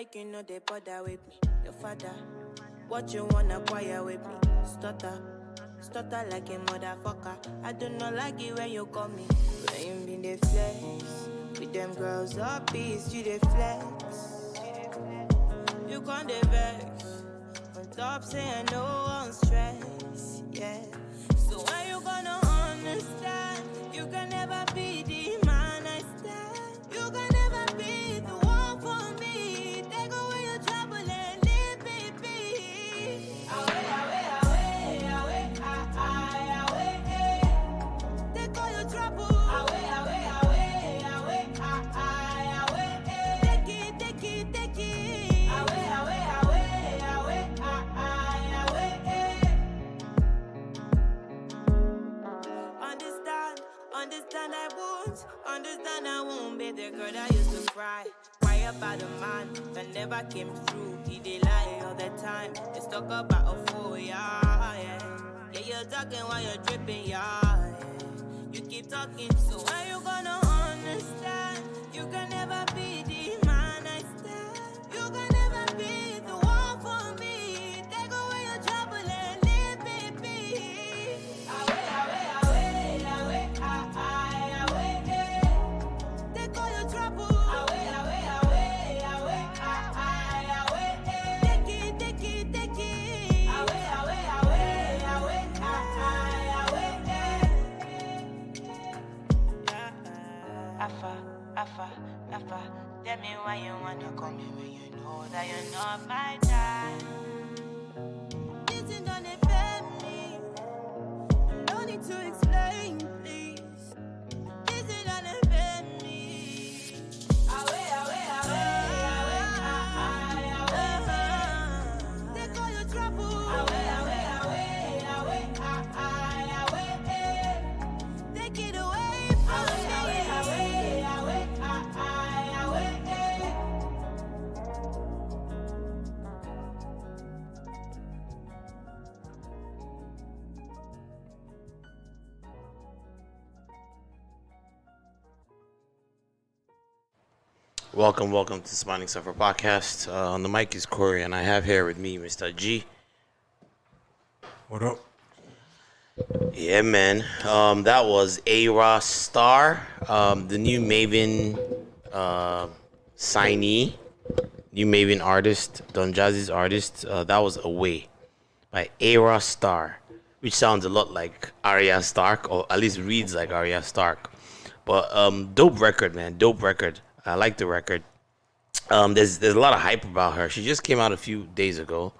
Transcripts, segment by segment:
make you know they bother with me. Your father, what you wanna acquire with me? Stutter like a motherfucker. I do not like it when you call me. When you been the flex, with them girls up peace, you the flex. You can't the vex. On top saying no one stress, yeah. So when you gonna understand? You can never be the man I stand. You can never be the one for me. Take away your trouble and leave me be. Away, take all your trouble. Away. Take it. Understand I won't be the girl that used to cry about the man that never came through. He did lie all the time. Let's talk about a fool, yeah. Yeah, you're talking while you're dripping, yeah. You keep talking, so when you gonna understand? You can never be the man I stand. You can never be the one for me. Take away your trouble and leave me be. Away. Take all your trouble. Away. Take it. Afa. Tell me why you wanna call me when you know that you're not my type. This ain't gonna offend me. No need to explain, please. This ain't gonna offend me. Away. Take all your trouble. Away. Take it away from me. Welcome to Smiling Suffer Podcast. On the mic is Corey, and I have here with me Mr. G. What up? Yeah, man. That was Ayra Starr, the new MAVIN signee, new MAVIN artist, Don Jazzy's artist. That was Away by Ayra Starr, which sounds a lot like Arya Stark, or at least reads like Arya Stark. But dope record, man. Dope record. I like the record. There's a lot of hype about her. She just came out a few days ago,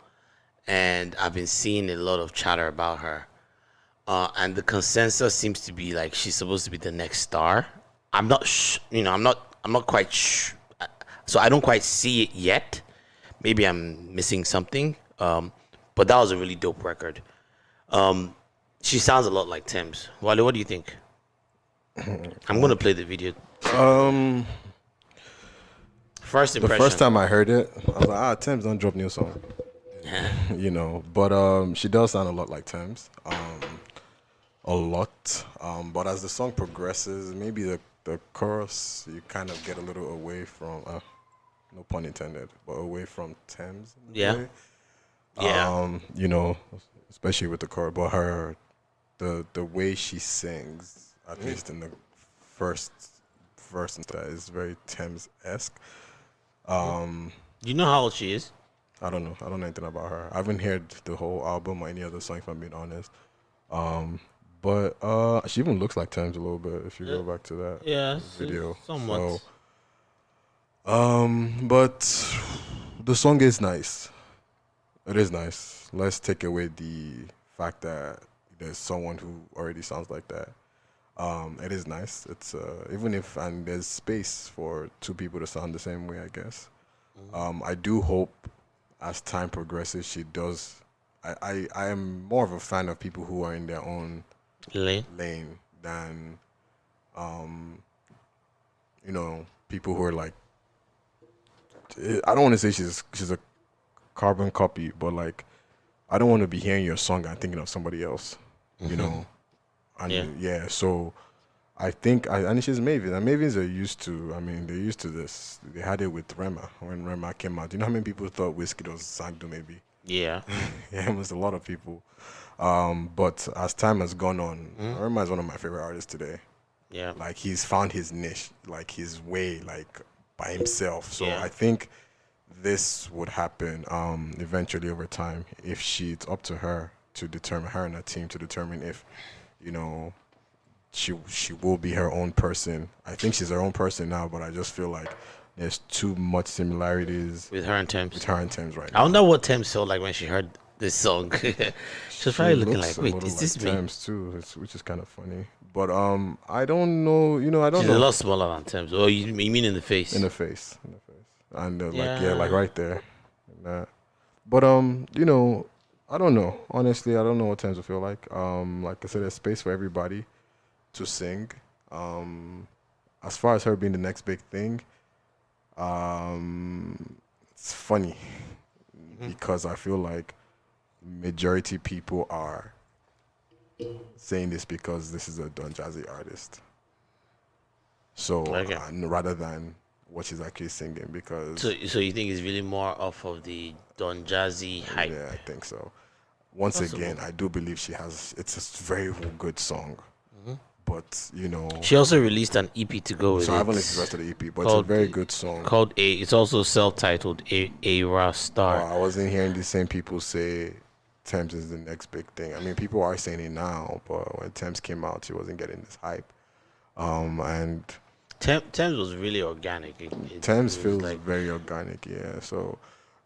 and I've been seeing a lot of chatter about her. And the consensus seems to be like she's supposed to be the next star. I'm not, I'm not quite so I don't quite see it yet. Maybe I'm missing something. But that was a really dope record. She sounds a lot like Thames. Wale, what do you think? I'm gonna play the video. First impression. The first time I heard it, I was like, Thames don't drop new song. But she does sound a lot like Thames. A lot. But as the song progresses, maybe the chorus, you kind of get a little away from, no pun intended, but away from Thames. Yeah. Especially with the chorus. But the way she sings, at least in the first verse, is very Thames-esque. Do you know how old she is? I don't know. I don't know anything about her. I haven't heard the whole album or any other song, if I'm being honest. But she even looks like Thames a little bit if you go back to that video. Somewhat. So, but the song is nice. It is nice. Let's take away the fact that there's someone who already sounds like that. It is nice. It's even if and there's space for two people to sound the same way, I guess. I do hope as time progresses she does. I am more of a fan of people who are in their own lane than people who are like, I don't want to say she's a carbon copy, but like I don't want to be hearing your song and thinking of somebody else, you know. And so I think, and she's Maven. And Mavens are used to, I mean, they're used to this. They had it with Rema when Rema came out. You know how many people thought Whiskey was Sangdo, maybe? Yeah. Yeah, it was a lot of people. But as time has gone on, Rema is one of my favorite artists today. Yeah. Like, he's found his niche, like, his way, like, by himself. So Yeah. I think this would happen eventually over time if it's up to her to determine, her and her team to determine if, you know, she will be her own person. I think she's her own person now, but I just feel like there's too much similarities With her and Thames. right I now. wonder what Thames felt like when she heard this song. She was probably looking like, wait, is this me? Thames too, which is kind of funny. But I don't know. You know, I don't She's know. a lot smaller than Thames. Oh, you mean in the face? In the face, and Yeah. like right there. But you know, I don't know. Honestly, I don't know what Thames will feel like. Like I said, there's space for everybody to sing. As far as her being the next big thing, it's funny because I feel like majority people are saying this because this is a Don Jazzy artist. So Okay. rather than what she's actually singing, because So you think it's really more off of the Don Jazzy hype? yeah, I think so. Once Possible. again, I do believe she has. It's a very good song, but you know, She also released an EP to go with so it. I haven't listened to the rest of the EP, but it's a called- very good song. Called A. It's also self-titled Ayra Starr. I wasn't hearing the same people say Thames is the next big thing. I mean, people are saying it now, but when Thames came out, she wasn't getting this hype. And Thames was really organic. Thames it was feels like very organic, yeah. So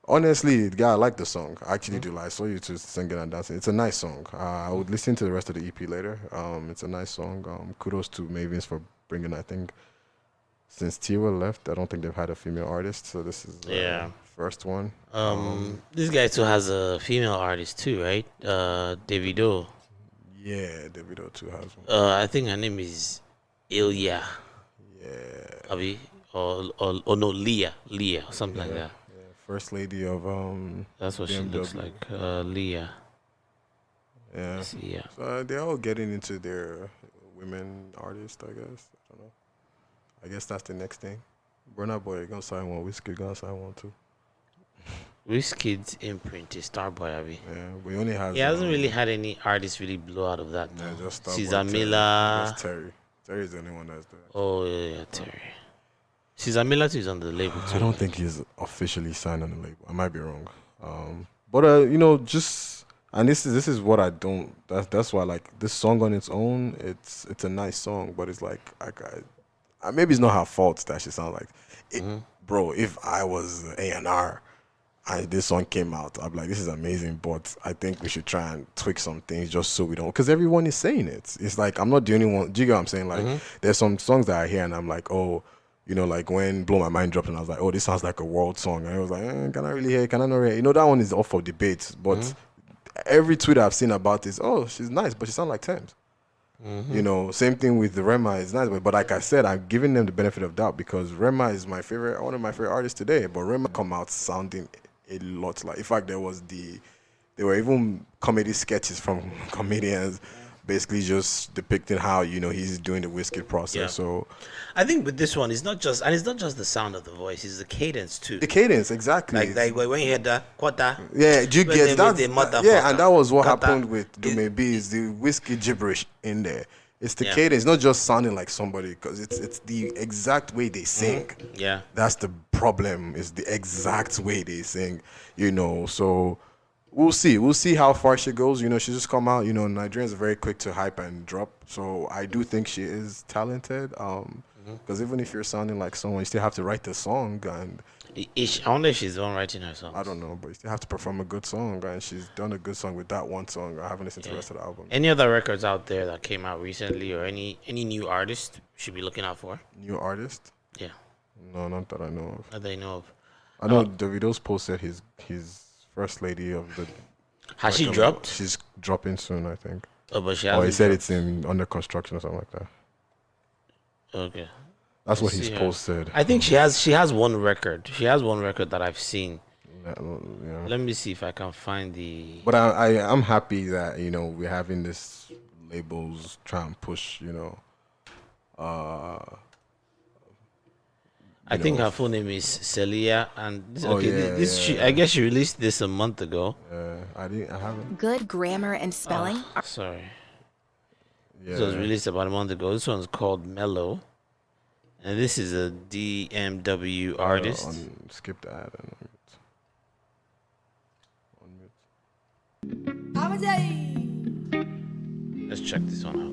honestly, yeah, I like the song. I actually do. I saw you two singing and dancing. It's a nice song. I would listen to the rest of the EP later. It's a nice song. Kudos to Mavins for bringing. I think since Tiwa left, I don't think they've had a female artist. So this is first one. this guy too has a female artist too, right? Davido. Yeah, Davido too has one. I think her name is Liya. Yeah. Abi or no Liya, or something like that. Yeah, First lady of That's what she looks BMW. like. Liya. Yeah. Yeah. So they're all getting into their women artists, I guess. I don't know. I guess that's the next thing. Burna Boy gonna sign one. Whiskey gonna sign one too. Wizkid's imprint is Starboy, Abi. Yeah, we only have. He hasn't really had any artists really blow out of that. Yeah, No. just Starboy, Caesar Terry. Miller. Just Terry. Terry's the only one that's there. Oh yeah, Terry. Caesar Miller too is on the label too. I don't think he's officially signed on the label. I might be wrong. But you know, just and this is what I don't. That's why like this song on its own. It's a nice song, but it's like maybe it's not her fault that she sounds like it, bro. If I was A&R and this song came out, I'd be like, this is amazing, but I think we should try and tweak some things just so we don't, because everyone is saying it. It's like I'm not the only one. Do you get what I'm saying? Like there's some songs that I hear and I'm like, oh, you know, like when Blow My Mind dropped and I was like, oh, this sounds like a world song. And I was like, can I really hear it? Can I not hear it? You know, that one is off for debate. But every tweet I've seen about is, oh, she's nice, but she sounds like Thames. You know, same thing with the Rema. It's nice, but like I said, I'm giving them the benefit of doubt because Rema is one of my favorite artists today. But Rema come out sounding a lot like. In fact, there were even comedy sketches from comedians, basically just depicting how he's doing the whiskey process. Yeah. So I think with this one, it's not just the sound of the voice; it's the cadence too. the cadence, exactly. Like when you hear the quarter. Yeah, do you when get they that? make the motherfucker Yeah, and that was what quarter. happened with Dume B. Is the whiskey gibberish in there? It's the Yeah. cadence, not just sounding like somebody, because it's the exact way they sing. Yeah. That's the problem. Is the exact way they sing. So we'll see. We'll see how far she goes. She's just come out. Nigerians are very quick to hype and drop. So I do think she is talented. Because even if you're sounding like someone, you still have to write the song, and I wonder if she's the one writing her song. I don't know, but you still have to perform a good song, and she's done a good song with that one song. I haven't listened to the rest of the album. Any other records out there that came out recently, or any new artist we should be looking out for? New artist? Yeah, No, not that I know of. that they know of. I know Davido's posted his first lady of the. Has she like, dropped? She's dropping soon, I think. Oh, but she Or hasn't. he said dropped. it's in under construction or something like that. Okay. That's what I he's see her. posted. I think she has one record. She has one record that I've seen. Yeah. Let me see if I can find the. But I'm happy that we're having this labels try and push I think her full name is Celia, and yeah. I guess she released this a month ago. I haven't. Good grammar and spelling. Sorry. Yeah. This was released about a month ago. This one's called Melo. And this is a DMW artist. Skip the ad. Let's check this one out.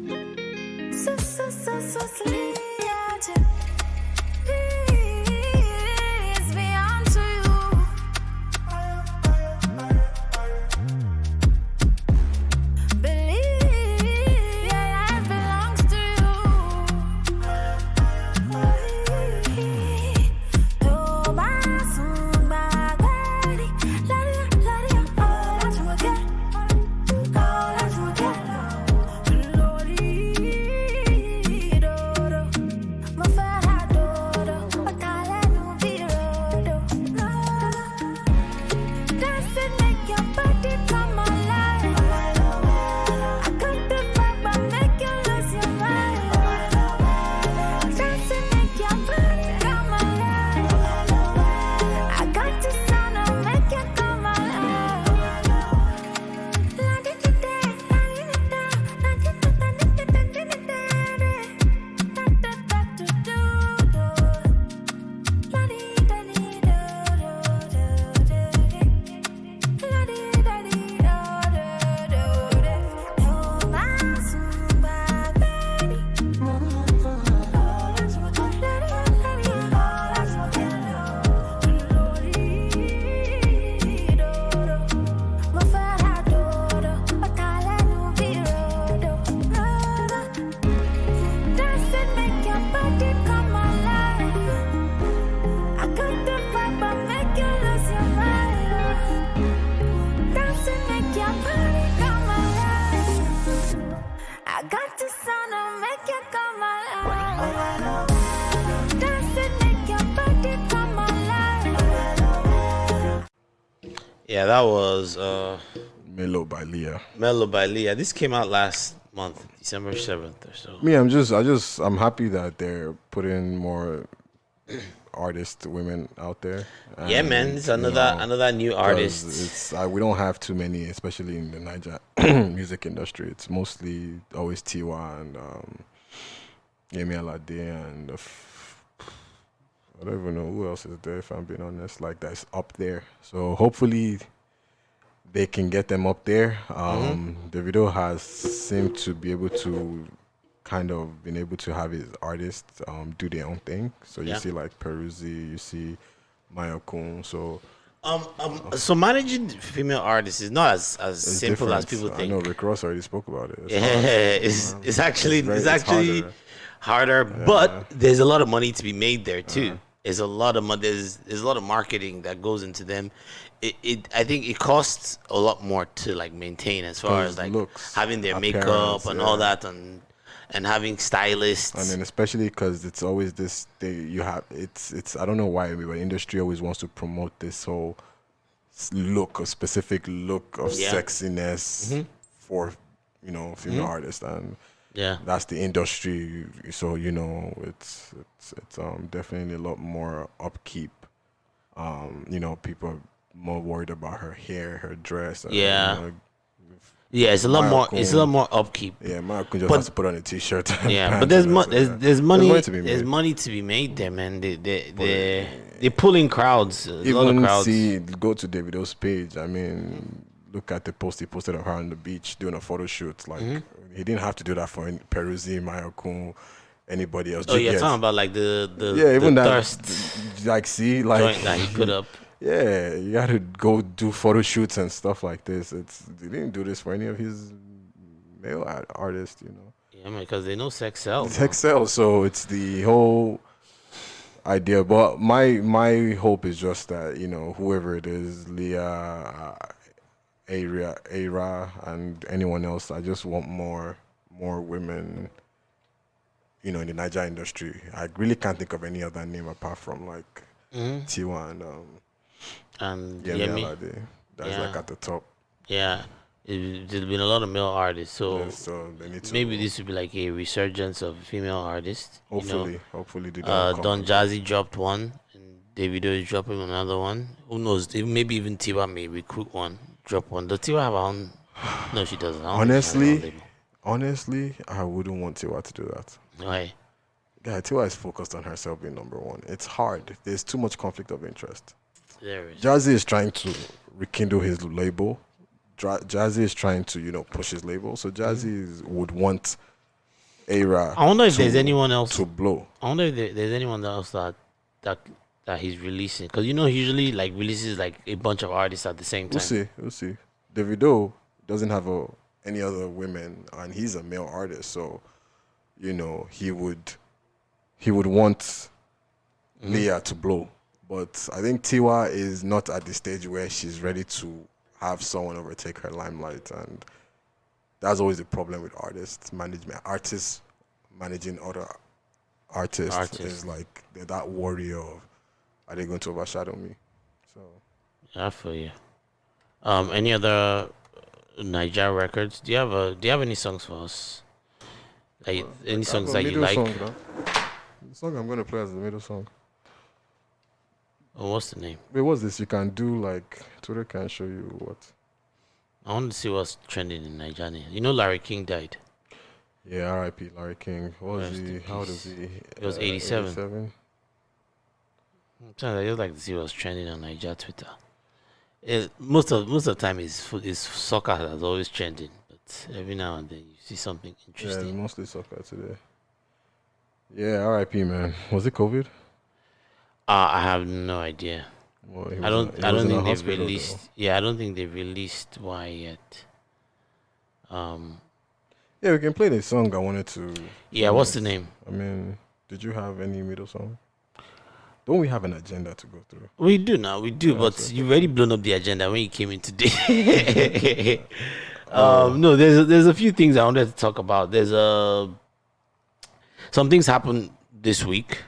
Yeah, that was Melo by Liya. Melo by Liya. This came out last month, December 7th or so. Me, I'm happy that they're putting more women out there. Yeah, man, it's another new artist. It's we don't have too many, especially in the Niger music industry. It's mostly always Tiwa and Yemi Alade and I don't even know who else is there, if I'm being honest, like that's up there. So hopefully they can get them up there. Davido has seemed to be able to kind of been able to have his artists do their own thing. So you see like Peruzzi, you see Mayokun. So so managing female artists is not as simple different. as people think. I know Rick Ross already spoke about it. It's actually harder, but there's a lot of money to be made there too. There's a lot of there's a lot of marketing that goes into them. I think it costs a lot more to like maintain, as far as like looks, having their makeup and all that, and having stylists. And then especially because it's always this thing you have. It's I don't know why, but industry always wants to promote this whole look, a specific look of sexiness for female artists, and that's the industry. So it's definitely a lot more upkeep. People are more worried about her hair, her dress. And, it's a lot more. It's a lot more upkeep. Yeah, Mark just has to put on a t-shirt. But there's money. There's money to be made there, man. They're pulling crowds. A lot of crowds. Go to Davido's page. I mean, look at the post he posted of her on the beach doing a photo shoot. Like he didn't have to do that for Peruzzi, Mayokun, anybody else. Oh, you're talking about like the even the that thirst joint that he put up. Yeah, you got to go do photo shoots and stuff like this. They didn't do this for any of his male artists, Yeah, man, because they know sex sells. Sex sells, so it's the whole idea. But my hope is just that whoever it is, Liya, Ayra, and anyone else, I just want more women. In the Niger industry, I really can't think of any other name apart from like Tiwa and And Yemi Alade. That's like at the top. Yeah. There's been a lot of male artists, so Yeah, so they need to maybe this would be like a resurgence of female artists. hopefully they don't come Don and Jazzy dropped one, and Davido is dropping another one. Who knows? Maybe even Tiwa may recruit one, drop one. Does Tiwa have her own? No, she doesn't. I don't think she has her own label. Honestly, I wouldn't want Tiwa to do that. Why? Yeah, Tiwa is focused on herself being number one. It's hard. There's too much conflict of interest. There is. Jazzy is trying to rekindle his label. Jazzy is trying to, push his label. So Jazzy would want Ayra. I wonder if there's anyone else to blow. I wonder if there's anyone else that he's releasing, because he usually like releases like a bunch of artists at the same time. We'll see. Davido doesn't have any other women, and he's a male artist, so he would want Liya to blow. But I think Tiwa is not at the stage where she's ready to have someone overtake her limelight, and that's always the problem with artists management. Artists managing other artists is like they're that worry of, are they going to overshadow me? So I feel you. Any other Niger records? Do you have any songs for us? Like any songs that you like? The song I'm gonna play as the middle song. Oh, what's the name? Wait, what's this? You can do like Twitter can show you what. I want to see what's trending in Nigeria. Larry King died. Yeah, R.I.P. Larry King. What was he? How old is he? It was 87. 87. I just like to see what's trending on Niger Twitter. Most of the time is soccer that's always trending, but every now and then you see something interesting. Yeah, mostly soccer today. Yeah, R.I.P. man. Was it COVID? I have no idea. Well, I don't think they've released. Though. Yeah, I don't think they've released why yet. Yeah, we can play the song I wanted to. Yeah, what's the name? I mean, did you have any middle song? Don't we have an agenda to go through? We do now, but you've already blown up the agenda when you came in today. No, there's a few things I wanted to talk about. There's some things happened this week.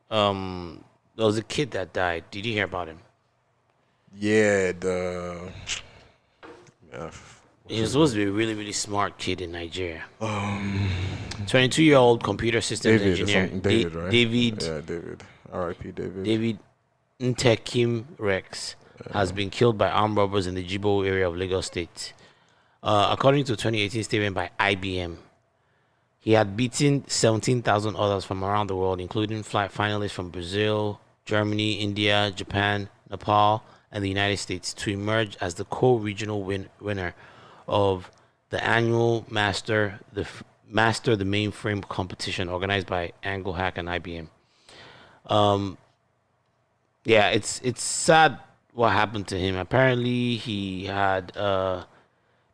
There was a kid that died. Did you hear about him? Yeah, he was supposed to be a really, really smart kid in Nigeria. 22-year-old computer systems engineer. David, right? David. Yeah, David. R.I.P. David. David Nketim-Rex has been killed by armed robbers in the Jibo area of Lagos State. According to a 2018 statement by IBM, he had beaten 17,000 others from around the world, including flight finalists from Brazil, Germany, India, Japan, Nepal, and the United States, to emerge as the co-regional winner of the annual Master the Mainframe competition organized by AngleHack and IBM. Yeah, it's sad what happened to him. Apparently, he had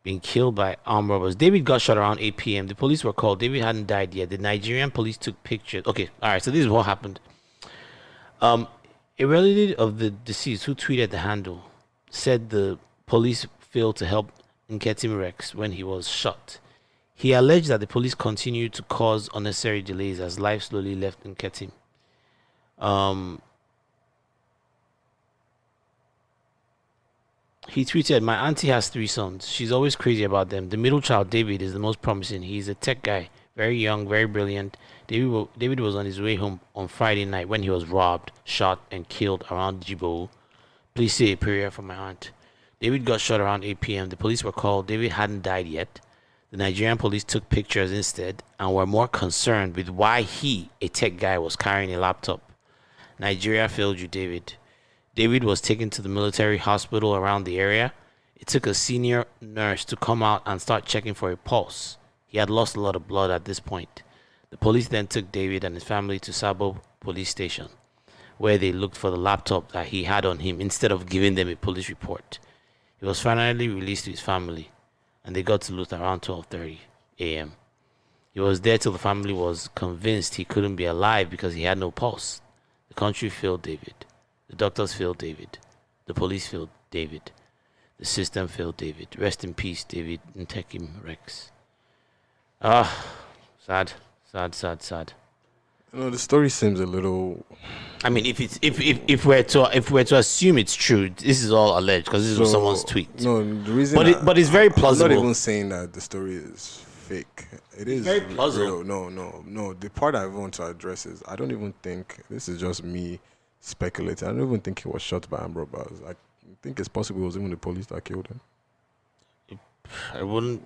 been killed by armed robbers. David got shot around 8 p.m. The police were called. David hadn't died yet. The Nigerian police took pictures. Okay, all right, so this is what happened. A relative of the deceased who tweeted the handle said the police failed to help Nketim-Rex when he was shot. He alleged that the police continued to cause unnecessary delays as life slowly left Nketim. He tweeted, "My auntie has 3 sons. She's always crazy about them. The middle child, David, is the most promising. He's a tech guy, very young, very brilliant. David was on his way home on Friday night when he was robbed, shot, and killed around Jibo. Please say a prayer for my aunt." David got shot around 8 p.m. The police were called. David hadn't died yet. The Nigerian police took pictures instead and were more concerned with why he, a tech guy, was carrying a laptop. Nigeria failed you, David. David was taken to the military hospital around the area. It took a senior nurse to come out and start checking for a pulse. He had lost a lot of blood at this point. The police then took David and his family to Sabo police station, where they looked for the laptop that he had on him instead of giving them a police report. He was finally released to his family, and they got to Luth around 12:30 a.m. He was there till the family was convinced he couldn't be alive because he had no pulse. The country failed David. The doctors failed David. The police failed David. The system failed David. Rest in peace, David Nketim-Rex. Sad. The story seems a little. I mean, if we're to assume it's true, this is all alleged because this was someone's tweet. No, the reason. But it's very plausible. I'm not even saying that the story is fake. It is very plausible. real. No. The part I want to address is I don't even think this is just me speculating. I don't even think he was shot by armed robbers. I think it's possible it was even the police that killed him. I wouldn't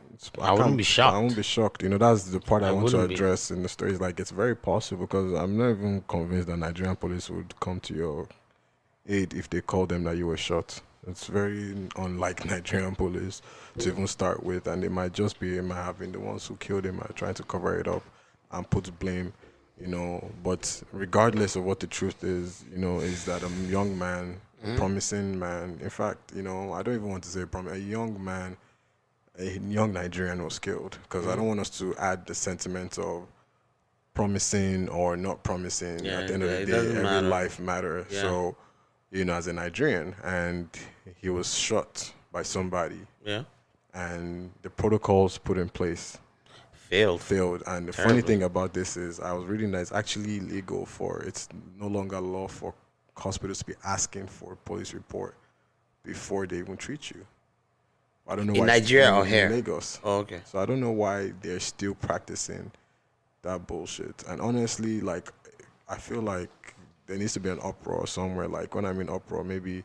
be shocked. I won't be shocked. That's the part I want to wouldn't be. address in the story. It's like it's very possible because I'm not even convinced that Nigerian police would come to your aid if they called them that you were shot. It's very unlike Nigerian police to even start with, and it might have been the ones who killed him are trying to cover it up and put blame. But regardless of what the truth is, is that a young man, promising man. In fact, I don't even want to say a young man. A young Nigerian was killed because I don't want us to add the sentiment of promising or not promising. At the end of the day, every life matters. Yeah. So, as a Nigerian, and he was shot by somebody. Yeah. And the protocols put in place failed. And the funny thing about this is I was reading that it's actually illegal it's no longer law for hospitals to be asking for a police report before they even treat you. I don't know in why Nigeria or here? In Lagos. Oh, okay. So I don't know why they're still practicing that bullshit. And honestly, I feel like there needs to be an uproar somewhere. Like when I mean uproar, maybe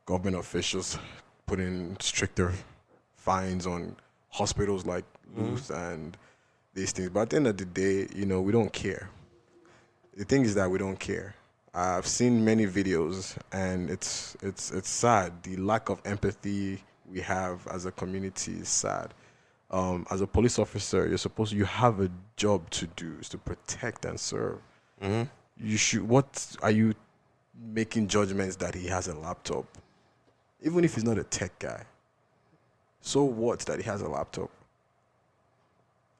government officials putting stricter fines on hospitals like Luth and these things. But at the end of the day, we don't care. The thing is that we don't care. I've seen many videos, and it's sad. The lack of empathy we have as a community is sad. As a police officer, you have a job to do, is to protect and serve. What are you making judgments that he has a laptop? Even if he's not a tech guy. So what that he has a laptop?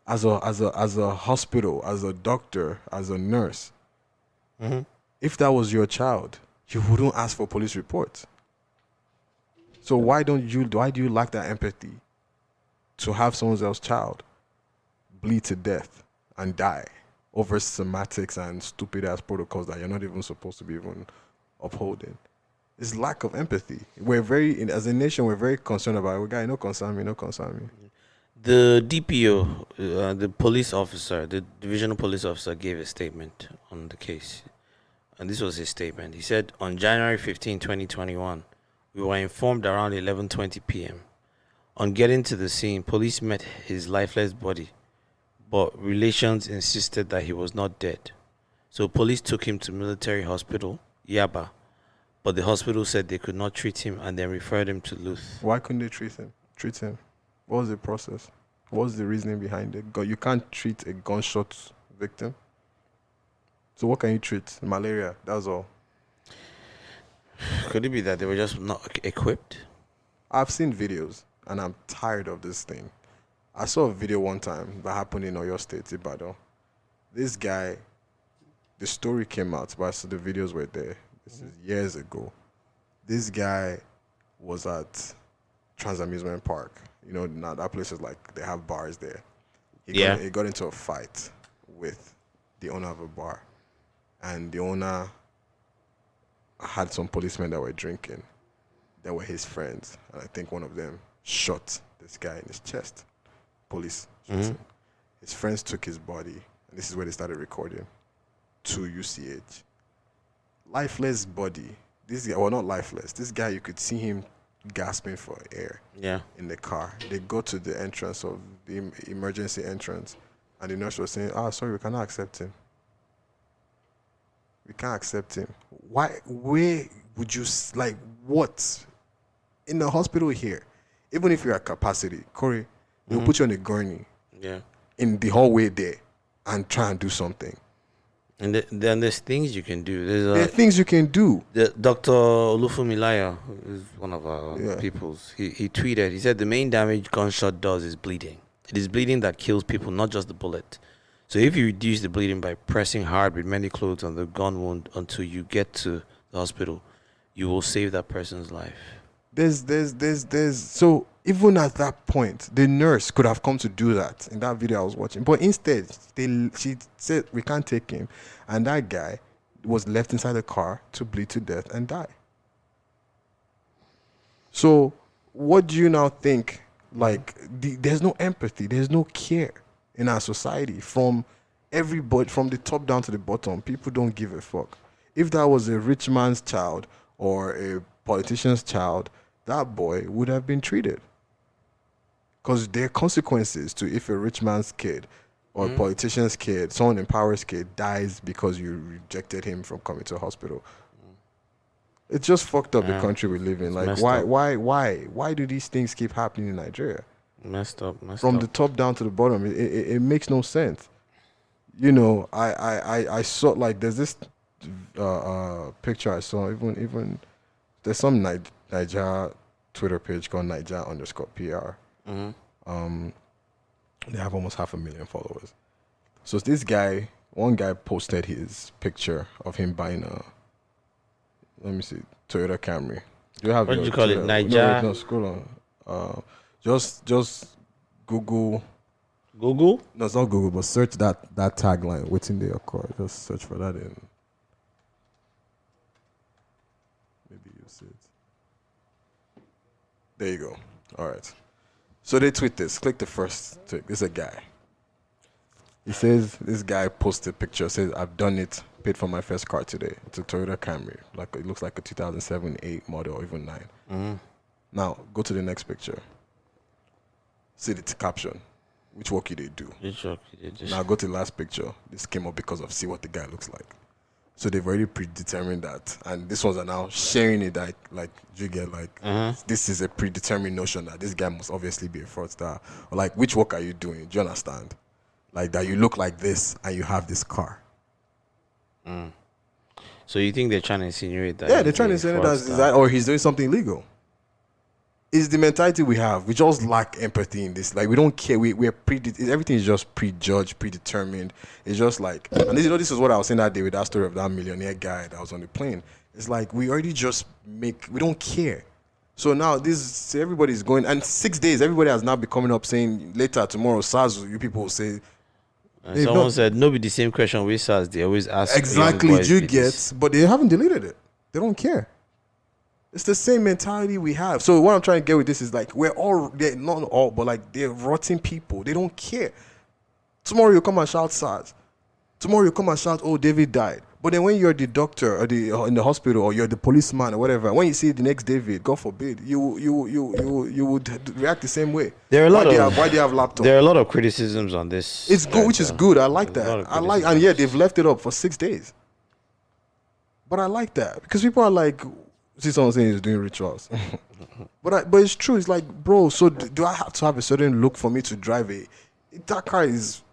As a hospital, as a doctor, as a nurse, if that was your child, you wouldn't ask for police reports. So why do you lack that empathy to have someone else's child bleed to death and die over semantics and stupid ass protocols that you're not even supposed to be even upholding? It's lack of empathy. As a nation, we're very concerned about it. Guy, no concern me. The DPO, the police officer, the divisional police officer, gave a statement on the case. And this was his statement. He said, on January 15, 2021, we were informed around 11:20 p.m. On getting to the scene, police met his lifeless body, but relations insisted that he was not dead. So police took him to military hospital, Yaba, but the hospital said they could not treat him and then referred him to Luth. Why couldn't they treat him? What was the process? What was the reasoning behind it? You can't treat a gunshot victim. So what can you treat? Malaria, that's all. Could it be that they were just not equipped? I've seen videos, and I'm tired of this thing. I saw a video one time that happened in Oyo State, Ibadan. This guy, the story came out, but so the videos were there. This is years ago. This guy was at Trans Amusement Park. Now that place is like, they have bars there. He got into a fight with the owner of a bar. And the owner had some policemen that were drinking. They were his friends. And I think one of them shot this guy in his chest. Police shot him. His friends took his body, and this is where they started recording, to UCH. Lifeless body. This guy, well, not lifeless. This guy, you could see him gasping for air in the car. They go to the entrance of the emergency entrance, and the nurse was saying, sorry, we cannot accept him. We can't accept him. Why? Where would you, what? In the hospital here, even if you're at capacity, Corey, they'll put you on a gurney in the hallway there and try and do something. And then there's things you can do. There are things you can do. Dr. Liya is one of our peoples. He tweeted, he said, the main damage gunshot does is bleeding. It is bleeding that kills people, not just the bullet. So if you reduce the bleeding by pressing hard with many clothes on the gun wound until you get to the hospital, you will save that person's life. there's so even at that point, the nurse could have come to do that in that video I was watching. But instead, she said we can't take him, and that guy was left inside the car to bleed to death and die. So, what do you now think? Like, there's no empathy, there's no care in our society from everybody, from the top down to the bottom. People don't give a fuck. If that was a rich man's child or a politician's child, that boy would have been treated. Because there are consequences to if a rich man's kid or a politician's kid, someone in power's kid, dies because you rejected him from coming to a hospital. It's just fucked up the country we live in. Like, why do these things keep happening in Nigeria? Messed up. From the top down to the bottom, it makes no sense. You know, I saw, like, there's this picture I saw, even there's some Nigeria Twitter page called Nigeria_PR. They have almost 500,000 followers. So this guy, one guy posted his picture of him buying a, let me see, Toyota Camry. Do you have? What do you call it? Toyota? Nigeria? No, scroll on. Just Google. Google? No, it's not Google, but search that tagline. Waiting there, occur. Just search for that in. Maybe you'll see it. There you go. All right. So they tweet this. Click the first tweet. This is a guy. He says, this guy posted a picture, says, I've done it, paid for my first car today. It's a Toyota Camry. Like, it looks like a 2007-8 model or even 9. Now, go to the next picture. See the caption. Which work did they do? Which work did they do? Now, go to the last picture. This came up because of see what the guy looks like. So they've already predetermined that. And these ones are now sharing it like you get like, this is a predetermined notion that this guy must obviously be a fraudster. Or like, which work are you doing? Do you understand? Like that you look like this and you have this car. So you think they're trying to insinuate that? Yeah, they're trying to insinuate that, or he's doing something illegal. It's the mentality we have. We just lack empathy in this. Like, we don't care. We're everything is just prejudged, predetermined. It's just like, and this, you know, this is what I was saying that day with that story of that millionaire guy that was on the plane. It's like we already just we don't care. So now everybody's going, and 6 days, everybody has now been coming up saying later, tomorrow, SARS, you people will say. Someone said, no, be the same question with SARS. They always ask. Exactly, you get, but they haven't deleted it. They don't care. It's the same mentality we have. So what I'm trying to get with this is like, they're not all, but like they're rotting people. They don't care. Tomorrow you come and shout SARS. Tomorrow you come and shout, oh, David died. But then when you're the doctor or in the hospital or you're the policeman or whatever, when you see the next David, God forbid, you would react the same way. There are why do you have laptop? There are a lot of criticisms on this. It's good, which is good. I like that. And yeah, they've left it up for 6 days. But I like that because people are like, see someone saying he's doing rituals. but it's true. It's like, bro, so do I have to have a certain look for me to drive that car is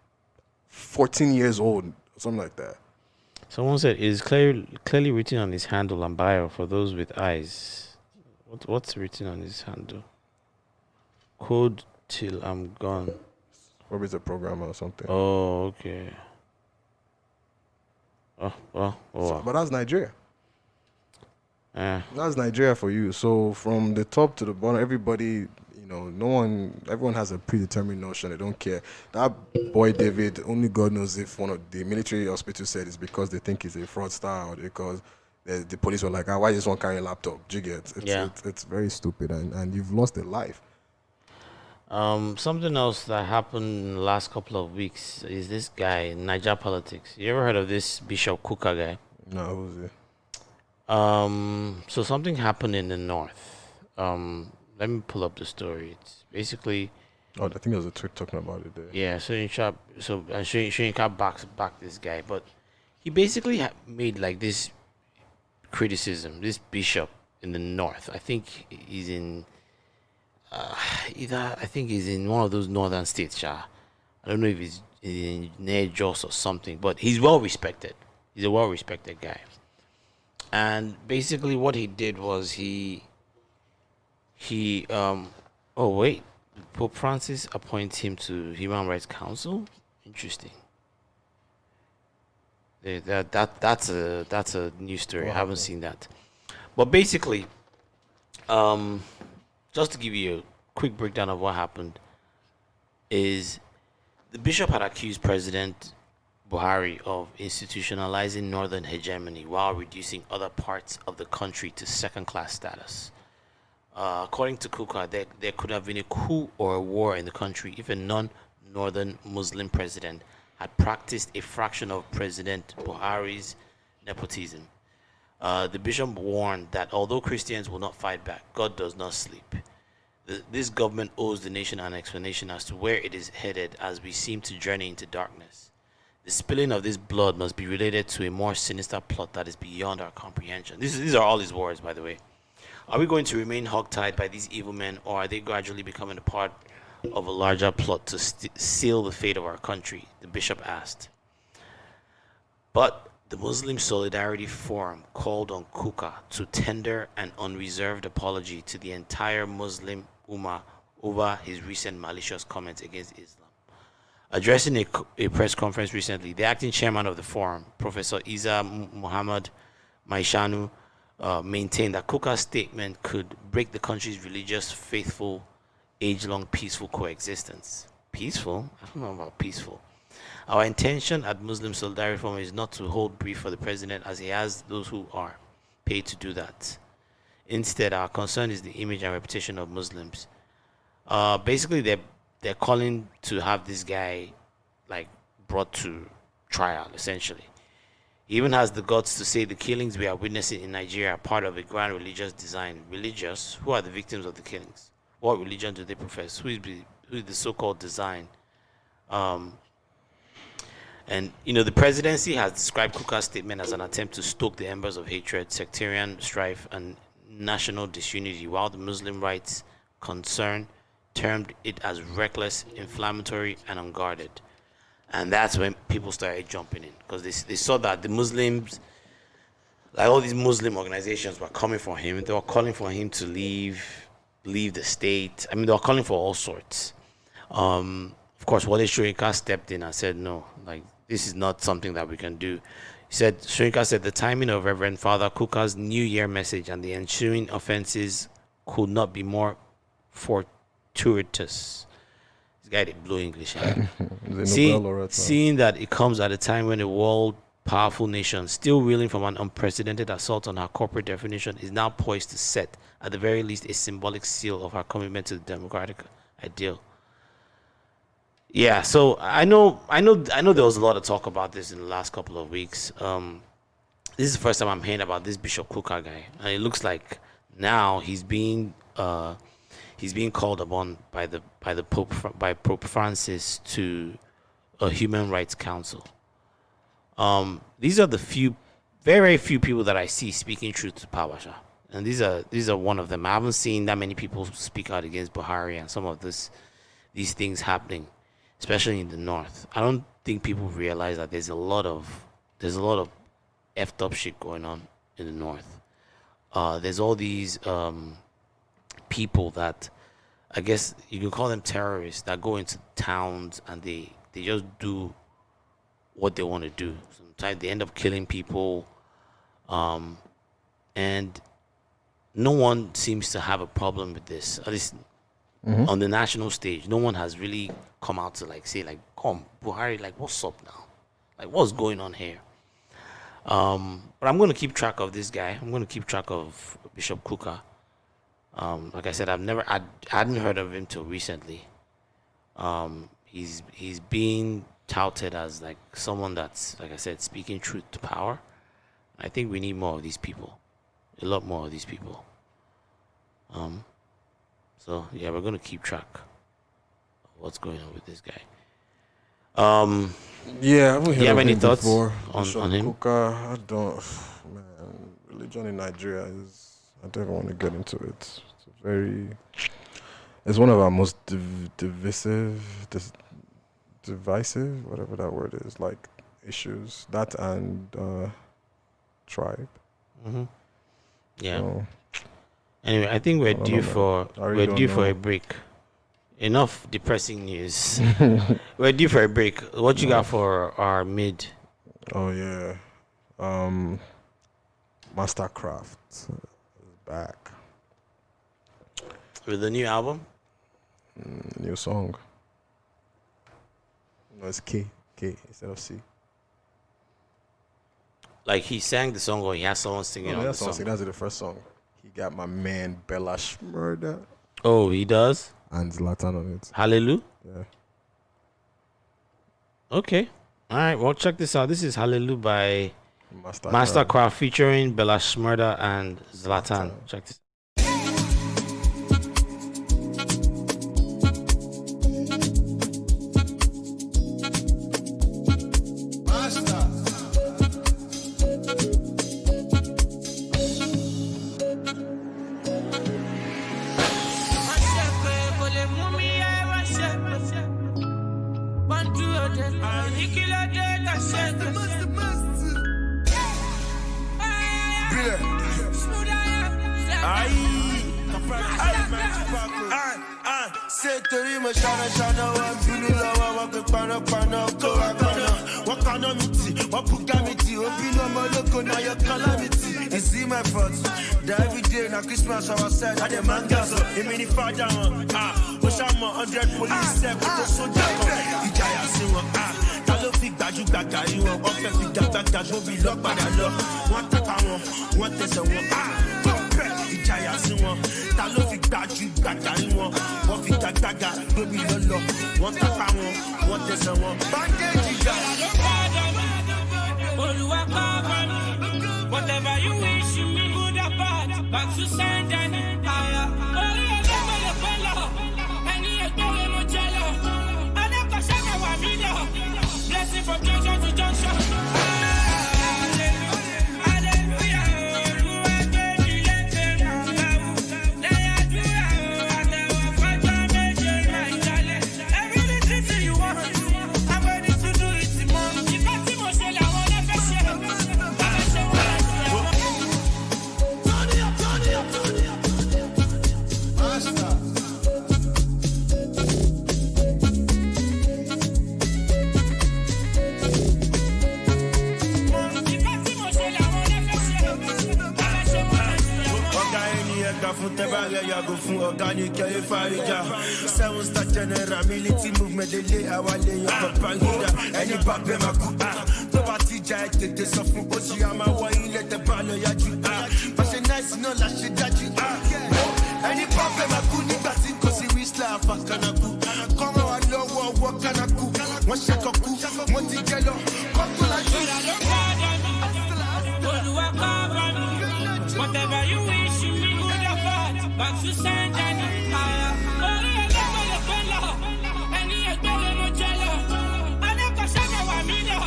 14 years old, something like that. Someone said it is clearly written on his handle and bio for those with eyes. What's written on his handle? Code till I'm gone. Probably it's a programmer or something. Oh, okay. But that's Nigeria. Yeah. That's Nigeria for you. So from the top to the bottom, everybody, everyone has a predetermined notion. They don't care. That boy David, only God knows if one of the military hospital said it's because they think he's a fraudster or because the police were like, why is this one carrying a laptop? Do you get? It's very stupid and you've lost a life. Something else that happened in the last couple of weeks is this guy in Niger politics. You ever heard of this Bishop Kukah guy? No, who's it? So something happened in the north. Let me pull up the story. It's basically. Oh, I think there was a tweet talking about it there. Yeah, Shoyinka backed this guy, but he basically made like this criticism. This bishop in the north, I think he's in. I think he's in one of those northern states. I don't know if he's in near Jos or something, but he's well respected. He's a well respected guy. And basically what he did was Pope Francis appoints him to Human Rights Council. Interesting. That's a new story. Wow. I haven't seen that. But basically, just to give you a quick breakdown of what happened, is the bishop had accused President Buhari of institutionalizing northern hegemony while reducing other parts of the country to second-class status. According to Kukah, there could have been a coup or a war in the country if a non-northern Muslim president had practiced a fraction of President Buhari's nepotism. The bishop warned that although Christians will not fight back, God does not sleep. This government owes the nation an explanation as to where it is headed as we seem to journey into darkness. The spilling of this blood must be related to a more sinister plot that is beyond our comprehension. These are all his words, by the way. Are we going to remain hogtied by these evil men, or are they gradually becoming a part of a larger plot to seal the fate of our country? The bishop asked. But the Muslim Solidarity Forum called on Kukah to tender an unreserved apology to the entire Muslim Ummah over his recent malicious comments against Islam. Addressing a press conference recently, the acting chairman of the forum, Professor Isa Muhammad Maishanu, maintained that Kukah's statement could break the country's religious, faithful, age-long peaceful coexistence. Peaceful? I don't know about peaceful. Our intention at Muslim Solidarity Forum is not to hold brief for the president, as he has those who are paid to do that. Instead, our concern is the image and reputation of Muslims. Basically, they're calling to have this guy brought to trial, essentially. He even has the guts to say the killings we are witnessing in Nigeria are part of a grand religious design. Religious? Who are the victims of the killings? What religion do they profess? Who is the so-called design? And, the presidency has described Kukah's statement as an attempt to stoke the embers of hatred, sectarian strife, and national disunity, while the Muslim rights concern termed it as reckless, inflammatory, and unguarded. And that's when people started jumping in, because they saw that the Muslims, all these Muslim organizations were coming for him. They were calling for him to leave the state. I mean, they were calling for all sorts. Of course, Wale Soyinka stepped in and said, no, this is not something that we can do. Soyinka said the timing of Reverend Father Kukah's New Year message and the ensuing offenses could not be more fortuitous. This guy did blue English. Seeing that it comes at a time when a world powerful nation, still reeling from an unprecedented assault on our corporate definition, is now poised to set, at the very least, a symbolic seal of our commitment to the democratic ideal. Yeah, so I know there was a lot of talk about this in the last couple of weeks. This is the first time I'm hearing about this Bishop Kukah guy, and it looks like now he's being called upon by Pope Francis to a human rights council. These are the very few people that I see speaking truth to power, and these are one of them. I haven't seen that many people speak out against Buhari and some of these things happening, especially in the north. I don't think people realize that there's a lot of effed up shit going on in the north. There's all these people that I guess you can call them terrorists that go into towns and they just do what they want to do. Sometimes they end up killing people, and no one seems to have a problem with this. At least on the national stage, no one has really come out to say come Buhari, what's up now? What's going on here? But I'm going to keep track of this guy. I'm going to keep track of Bishop Kukah. Like I said, I hadn't heard of him till recently. He's being touted as someone that's, like I said, speaking truth to power. I think we need more of these people, a lot more of these people. So yeah, we're gonna keep track of what's going on with this guy. Yeah, I haven't heard do you have of any him thoughts before. on him? Kukah, I don't. Man, religion in Nigeria is. I don't want to get into it. It's one of our most divisive, whatever that word is, issues. That and tribe. Mm-hmm. Yeah. So, anyway, I think we're due for a break. Enough depressing news. We're due for a break. What you got for our mid? Oh yeah, Masterkraft is back. with the new album? New song. No, it's K instead of C. Like he sang the song or he has someone singing on the song? That's the first song. He got my man Bella Shmurda Oh, he does? and Zlatan on it. Hallelu? Yeah. Okay. All right, well, check this out. This is Hallelu by Masterkraft. Masterkraft featuring Bella Shmurda and Zlatan. Check this. Christmas, I said, I demand gas. A mini father, wish I'm 100 police, with the soldier. Ijaya Siwa, Talofi Baju Bagari, Open Bigabaka, Jobi Lock, Badalo, one Takamo, one Tesson, Ijaya Siwa, Talofi Baju Bagari, Ofi Gagaga, Jobi Lolo, one Takamo, one Tesson, Bandage. Whatever you wish you me good or bad, back to sand and higher. Oh, yeah, never the fellow. And he is going to jello. And I'm going to shake our video. Blessing from junction to junction. Organic Sounds that general military movement, they lay our lay up any babe makuta. Poverty jai take this off from Oshiyama, why you let the banner yaji. But she nice, no la shit that you any babe makuni, that's it, cause we slap Fakanaku. Come on, I know what can I cook. One shakaku, one tigelo, come to like whatever you wish, you me good or bad, back to sand and higher. Oh, yeah, never the fellow. And he is going to jello. And I'm going to shake our video.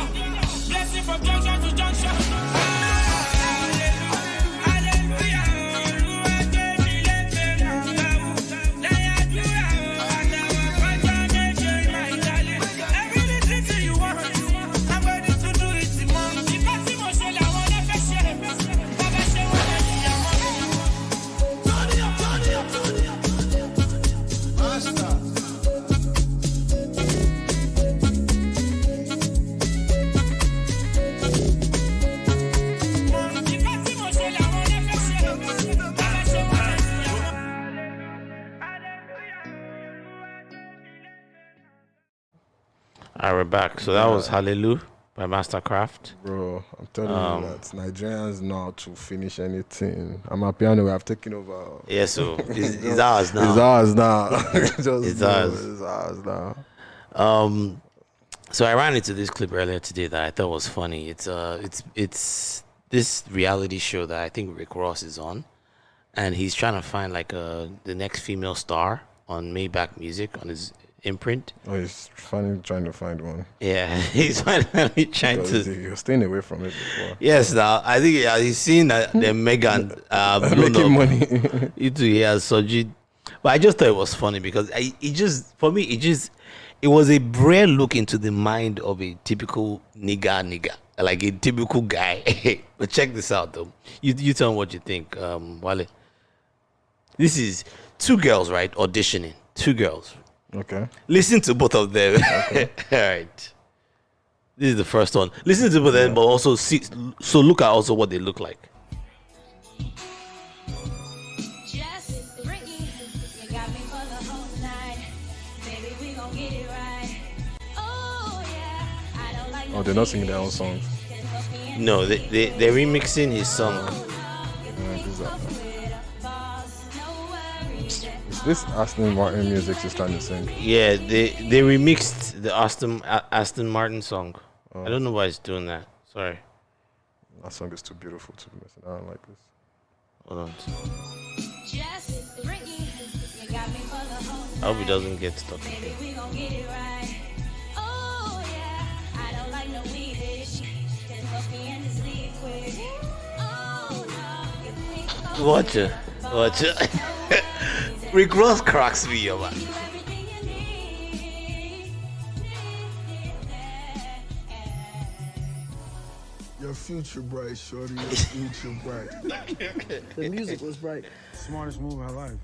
Blessing from junction to junction. All right, we're back. So that was Hallelu by Masterkraft. Bro, I'm telling you that Nigerians know how to finish anything. I'm a piano. I've taken over. Yeah, so it's ours now. It's ours now. It's ours. It's ours now. So I ran into this clip earlier today that I thought was funny. It's this reality show that I think Rick Ross is on, and he's trying to find like the next female star on Maybach Music on his imprint. Oh, he's finally trying to find one. Yeah, he's finally trying to. You're staying away from it before. Yes, now I think he's seen that the Megan making money. He has surgery, but I just thought it was funny because it was a rare look into the mind of a typical nigga, like a typical guy. But check this out though. You tell me what you think, Wale. This is two girls, right? Auditioning. Two girls. Okay. Listen to both of them. Okay. All right. This is the first one. Listen to both of them, but also see. So look at also what they look like. Oh, they're not singing their own songs. No, they're remixing his song. Is this Aston Martin music she's trying to sing? Yeah, they remixed the Aston Martin song. I don't know why it's doing that. Sorry. That song is too beautiful to be missing. I don't like this. Hold on. I hope he doesn't get stuck again. Watch it. Rick Ross cracks me up, man. Your future bright, shorty. Your future bright. The music was bright. Smartest move of my life.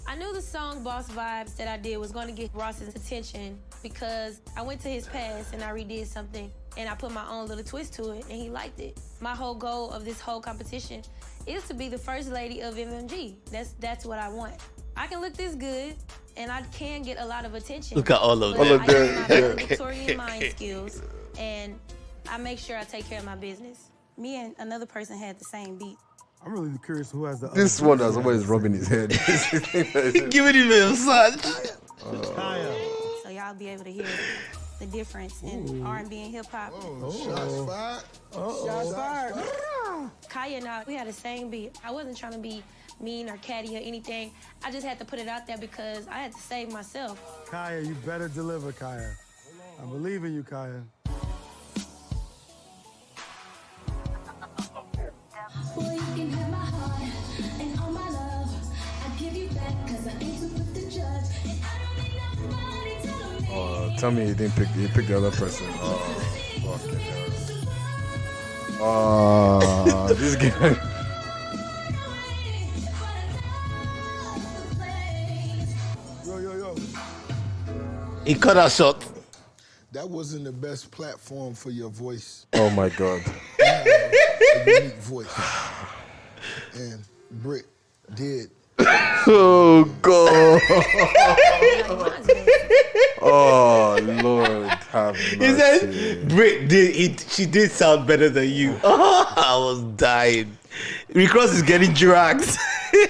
I knew the song Boss Vibes that I did was going to get Ross's attention because I went to his past and I redid something and I put my own little twist to it and he liked it. My whole goal of this whole competition is to be the first lady of MMG. That's what I want. I can look this good and I can get a lot of attention. Look at all of but them. I use my valedictorian mind skills and I make sure I take care of my business. Me and another person had the same beat. I'm really curious who has the This other one that's always rubbing his head. Giving him a massage. So y'all be able to hear the difference in R&B and hip hop. Shots fired. Shots fired. Kaya and I, we had the same beat. I wasn't trying to be mean or catty or anything. I just had to put it out there because I had to save myself. Kaya, you better deliver, Kaya. I believe in you, Kaya. Boy, you can have my heart and all my love. I give you back 'cause I ain't too quick to judge. And I don't need nobody telling me. Tell me you didn't pick. You picked the other person. Okay, this guy. Yo. He cut us short. That wasn't the best platform for your voice. Oh my God. A unique voice. And Britt did. Oh God. Oh Lord, have mercy. He said, Brit did. She did sound better than you. Oh, I was dying. Rick Ross is getting dragged.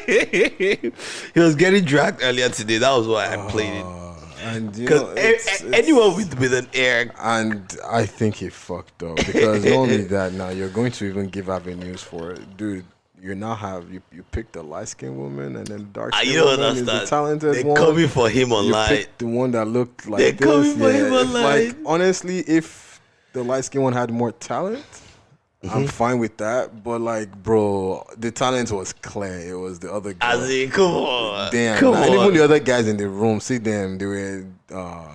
He was getting dragged earlier today. That was why I played it. And you Because know, it's anyone with an air. And I think he fucked up because not only that, now you're going to even give avenues for it, dude. You now have you picked a light skinned woman and then dark skinned woman is the talented They're one. coming for him online. You picked the one that looked like They're this. coming for him If, online. like honestly, if the light skinned one had more talent, I'm fine with that. But like, bro, the talent was clear. It was the other guy. As in, come on. Damn, Come and on. even the other guys in the room, see them, they were no.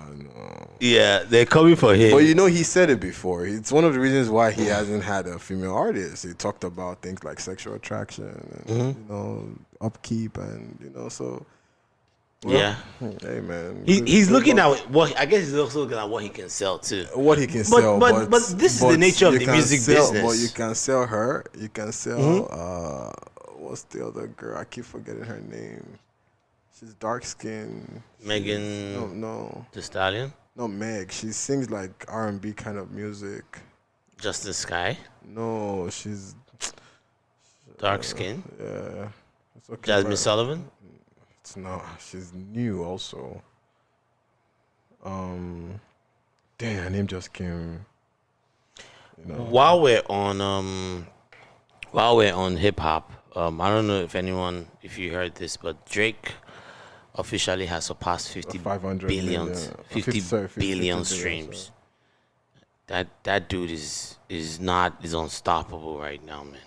Yeah, they're coming for him. But you know, he said it before. It's one of the reasons why he hasn't had a female artist. He talked about things like sexual attraction and you know, upkeep and you know, so well, Yeah. Hey man. He's looking at what I guess he's also looking at what he can sell too. what he can sell. But this is the nature of you the can music sell, business. But you can sell her. You can sell what's the other girl? I keep forgetting her name. She's dark skinned. Megan No. Thee Stallion, No, Meg. She sings like R&B kind of music. Justin Sky, No, she's dark skin. yeah. It's okay, Jasmine but Sullivan. it's not. She's new also. Damn, her name just came. You know. While we're on hip hop, I don't know if you heard this, but Drake officially has surpassed 50 500 billion, million. 50 50 billion billion, streams. That dude is unstoppable right now, man.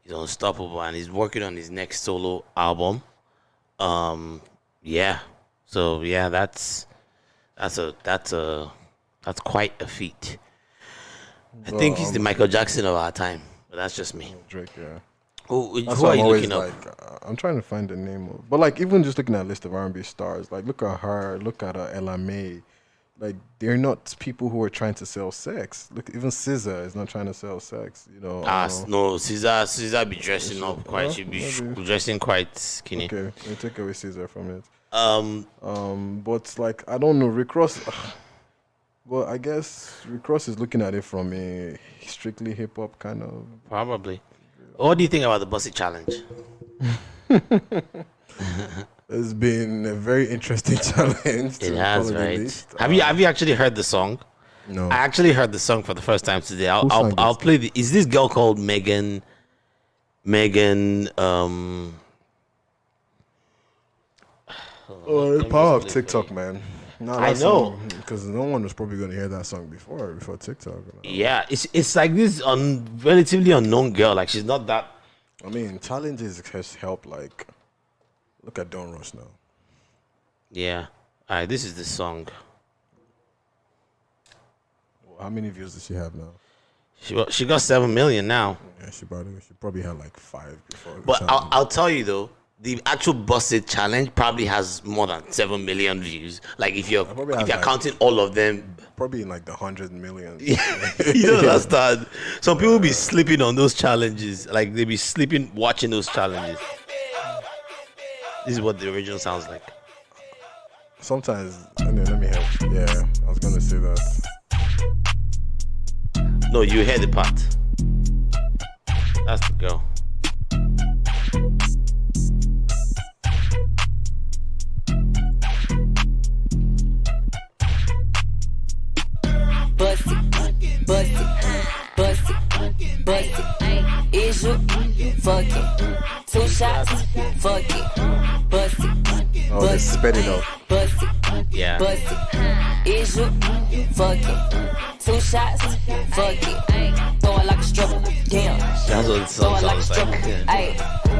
He's unstoppable, and he's working on his next solo album. Yeah. So yeah, that's quite a feat. I think he's the Michael Jackson of our time, but that's just me. Drake, yeah. Who That's are why I'm you always looking up? like, I'm trying to find the name of. But like, even just looking at a list of R&B stars, like look at her, look at Ella May. Like they're not people who are trying to sell sex. Look, even SZA is not trying to sell sex. You know. No, Caesar be dressing up quite. She be maybe. dressing quite skinny. Okay, we take away Caesar from it. But like I don't know, Rick Ross. Well, I guess Rick Ross is looking at it from a strictly hip hop kind of. Probably. What do you think about the Bussy challenge? It's been a very interesting challenge. It has, right? Least. Have you actually heard the song? No. I actually heard the song for the first time today. I'll play the. Is this girl called Megan? Power of TikTok, man. No, I know, because no one was probably going to hear that song before TikTok. Yeah, it's like this relatively unknown girl. Like she's not that. I mean, challenges has helped. Like, look at Don't Rush now. Yeah. All right, this is the song. How many views does she have now? She got 7 million now. Yeah, she probably had like 5 before. But I'll tell you though, the actual Busted challenge probably has more than 7 million views. Like if you're counting all of them, probably in like the 100 million. You don't understand. Some people be sleeping on those challenges. Like they be sleeping watching those challenges. This is what the original sounds like. Sometimes, let me help. Yeah, I was gonna say that. No, you hear the part. That's the girl. Bust it. Is you fucking 2 shots? Fuck it. Bust it. Oh, they sped it up. Bust it. Yeah. Bust it. Is you fucking 2 shots? Fuck it. Throw it like a stripper. Damn. That's what it sounds like.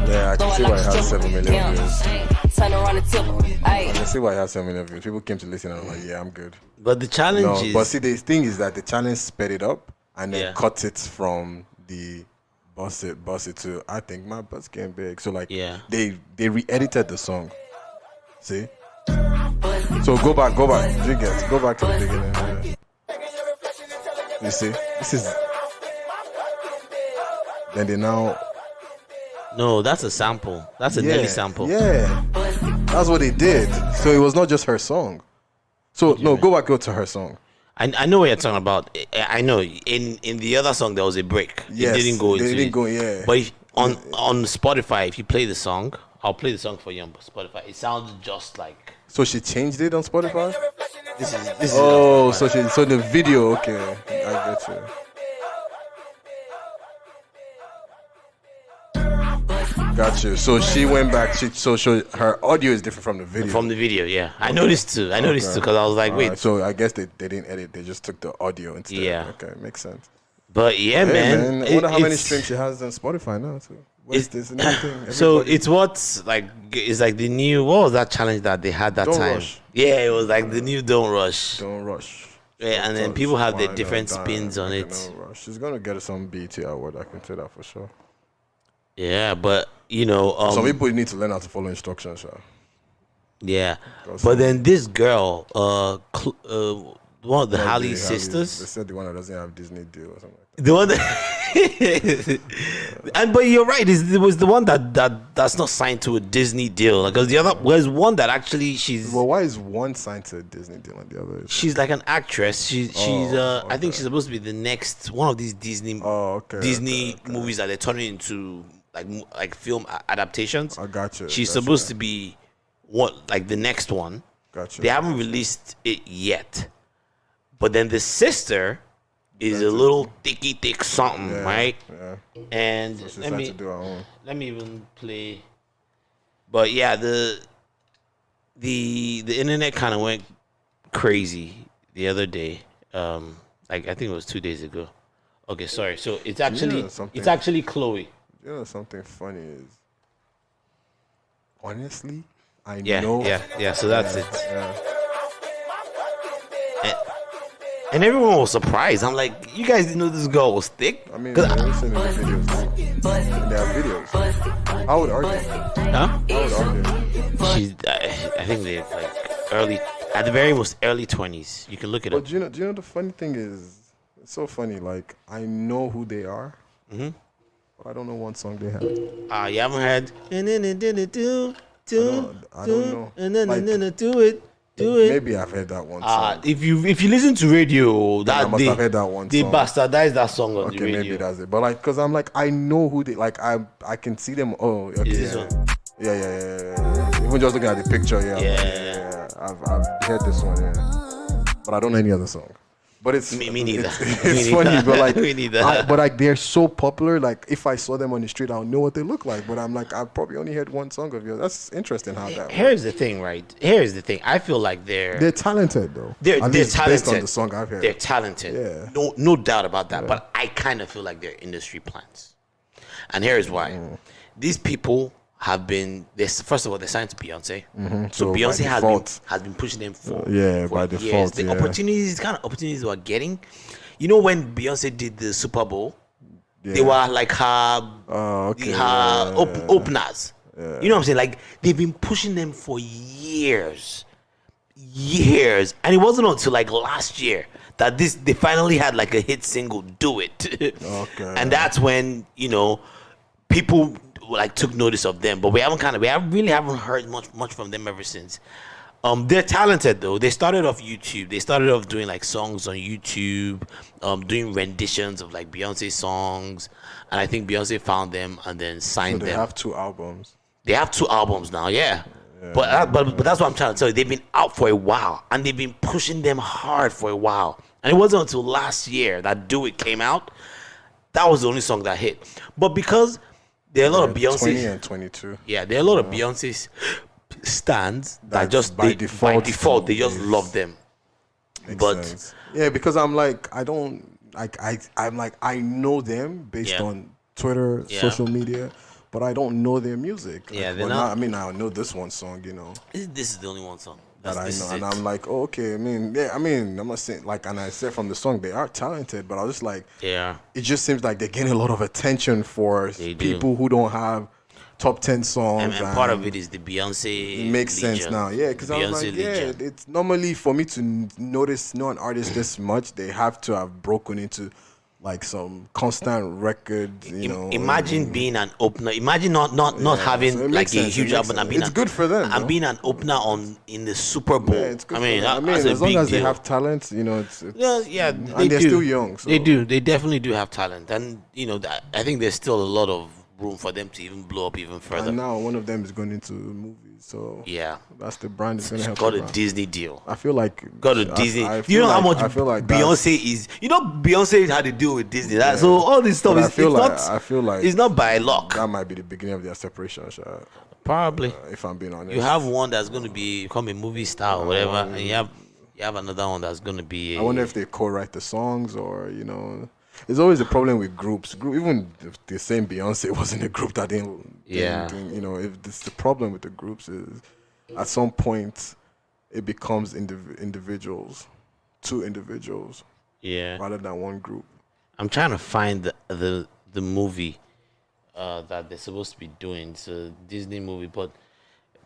Yeah, I can see why it has 7 million views. Turn around and tip. I can see why it has 7 million views. People came to listen and I'm like, yeah, I'm good. But the challenge is... But see, the thing is that the challenge sped it up and then cut it from the bust it to, I think my butt's getting big. So like, they re-edited the song. See? So go back. Go back to the beginning. You see? This is... Then they now... No, that's a sample. That's a Nelly sample. Yeah. That's what they did. So it was not just her song. So, go to her song. I know what you're talking about. I know. In the other song, there was a break. Yes, it didn't go into They didn't go, yeah. But on Spotify, if you play the song, I'll play the song for you on Spotify. It sounds just like... So she changed it on Spotify? This is so the video, okay. I get you. Got you. So she went back. Her audio is different from the video. From the video, yeah. I noticed too. Because I was like, wait. So I guess they didn't edit. They just took the audio instead. Yeah. Okay, makes sense. But yeah, man. I wonder how many streams she has on Spotify now too. What's this new thing? So it's what's like. It's like the new. What was that challenge that they had that Don't time? Rush. Yeah, it was like the new Don't Rush. Don't Rush. Yeah, and then people have their different spins on it. Don't Rush. She's gonna get some BET award. I can say that for sure. Yeah, but some people need to learn how to follow instructions. Yeah, but then this girl, one of the Hallyu sisters. They said the one that doesn't have Disney deal or something like that. The one that, but you're right. It was the one that's not signed to a Disney deal. Because the other was one that actually she's. Well, why is one signed to a Disney deal and the other? She's like an actress. She's okay. I think she's supposed to be the next one of these Disney movies that they're turning into like film adaptations. I got you. She's supposed to be the next one. Gotcha. They haven't released it yet. But then the sister is a little thick something, right? Yeah. And so let me even play. But yeah, the internet kind of went crazy the other day. I think it was 2 days ago. Okay, sorry. So it's actually Chloe. You know something funny is, honestly, I know. Yeah. So that's it. Yeah. And everyone was surprised. I'm like, you guys didn't know this girl was thick? I mean, they're listening to videos. They have videos. How old are they? Huh? How old are they? She's, I think they're early, at the very most early 20s. You can look it up. But do you know the funny thing is, it's so funny. Like, I know who they are. Mm-hmm. But I don't know one song they have. You haven't heard? I don't know. No, do it. Maybe I've heard that one song. If you listen to radio, I that must have heard that one they song. bastardized that song on the Okay, radio. maybe that's it. But like, cause I'm like, I know who they like. I can see them. Oh, okay. Is this one? Yeah. Even just looking at the picture, yeah. I've heard this one, yeah. But I don't know any other song. But it's Me neither. It's funny, but like, Me neither. but like they're so popular. Like if I saw them on the street, I'll know what they look like. But I'm like, I've probably only heard one song of yours. That's interesting how that. Here's the thing, right? Here's the thing. I feel like they're talented though. They're least talented. based on the song I've heard. They're talented. Yeah. No doubt about that. But I kind of feel like they're industry plants. And here's why. These people have been this. First of all, they signed to Beyonce. So Beyonce has been pushing them for by years. default. The kind of opportunities we're getting. You know when Beyonce did the Super Bowl, they were like her openers. You know what I'm saying? Like they've been pushing them for years, and it wasn't until like last year that they finally had like a hit single, "Do It," and that's when people like took notice of them. But we really haven't heard much from them ever since. They're talented though. They started off YouTube. They started off doing like songs on YouTube, doing renditions of like Beyonce songs, and I think Beyonce found them and then signed them. They have 2 albums. They have 2 albums now, yeah. But that's what I'm trying to tell you. They've been out for a while, and they've been pushing them hard for a while. And it wasn't until last year that "Do It" came out. That was the only song that hit. But because there are a lot of Beyonce 20 and 22. Yeah, there are a lot of Beyonce's stands that just by default they just love them. Makes sense. Yeah, because I'm like, I don't like I'm like, I know them based on Twitter, social media, but I don't know their music. Yeah, like, I mean, I know this one song, This is the only one song that I know, and I'm like, oh, okay. I mean, I'm not saying like, and I said from the song they are talented, but I was just like, it just seems like they're getting a lot of attention for people who don't have top 10 songs. And part of it is the Beyonce. It makes Legion. sense now, yeah, because I was like, Legion. it's normally for me to know an artist this much, they have to have broken into like some constant record, Imagine being an opener. Imagine not having like a huge album and being it's good for them. And being an opener in the Super Bowl. It's good I mean, as long as they have talent, it's and they're still young. So. They do. They definitely do have talent, and I think there's still a lot of room for them to even blow up even further. And now one of them is going into movies, so that's the brand is going to help. Got a Disney deal. I feel like got a Disney. You know how much I feel like Beyonce is. Beyonce had to deal with Disney. So all this stuff I feel like it's not by luck. That might be the beginning of their separation. Probably. If I'm being honest, you have one that's going to become a movie star or whatever, and you have another one that's going to be. I wonder if they co-write the songs or There's always a problem with groups. Even if the same Beyonce wasn't a group that didn't if this, the problem with the groups is at some point it becomes individuals, 2 individuals, rather than one group. I'm trying to find the movie that they're supposed to be doing. It's a Disney movie, but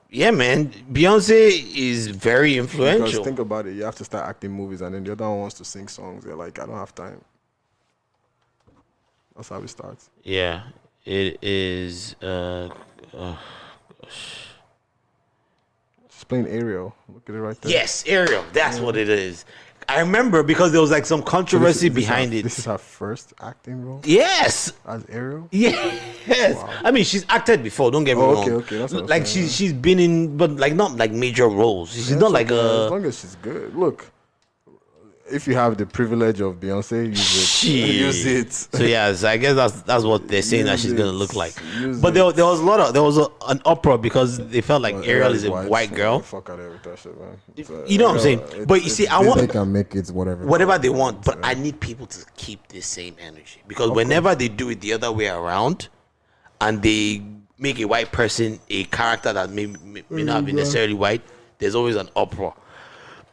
yeah, man, Beyonce is very influential. Because think about it, you have to start acting movies, and then the other one wants to sing songs. They're like, I don't have time. That's how it starts. Yeah, it is. She's playing Ariel. Look at it right there. Yes, Ariel. That's what it is. I remember because there was like some controversy behind it. This is her first acting role? Yes. As Ariel? Yes. Wow. I mean, she's acted before, don't get me wrong. Okay. That's what like she's been in, but like not like major roles. She's not like a... As long as she's good. Look, if you have the privilege of Beyonce, use it. So so I guess that's what they're saying that she's gonna look like. But there was an uproar because they felt like Ariel is a white girl. Fuck out of that shit, man. You know what I'm saying? But you see, they can make it whatever they want. But I need people to keep the same energy because whenever they do it the other way around, and they make a white person a character that may not be necessarily white, there's always an uproar.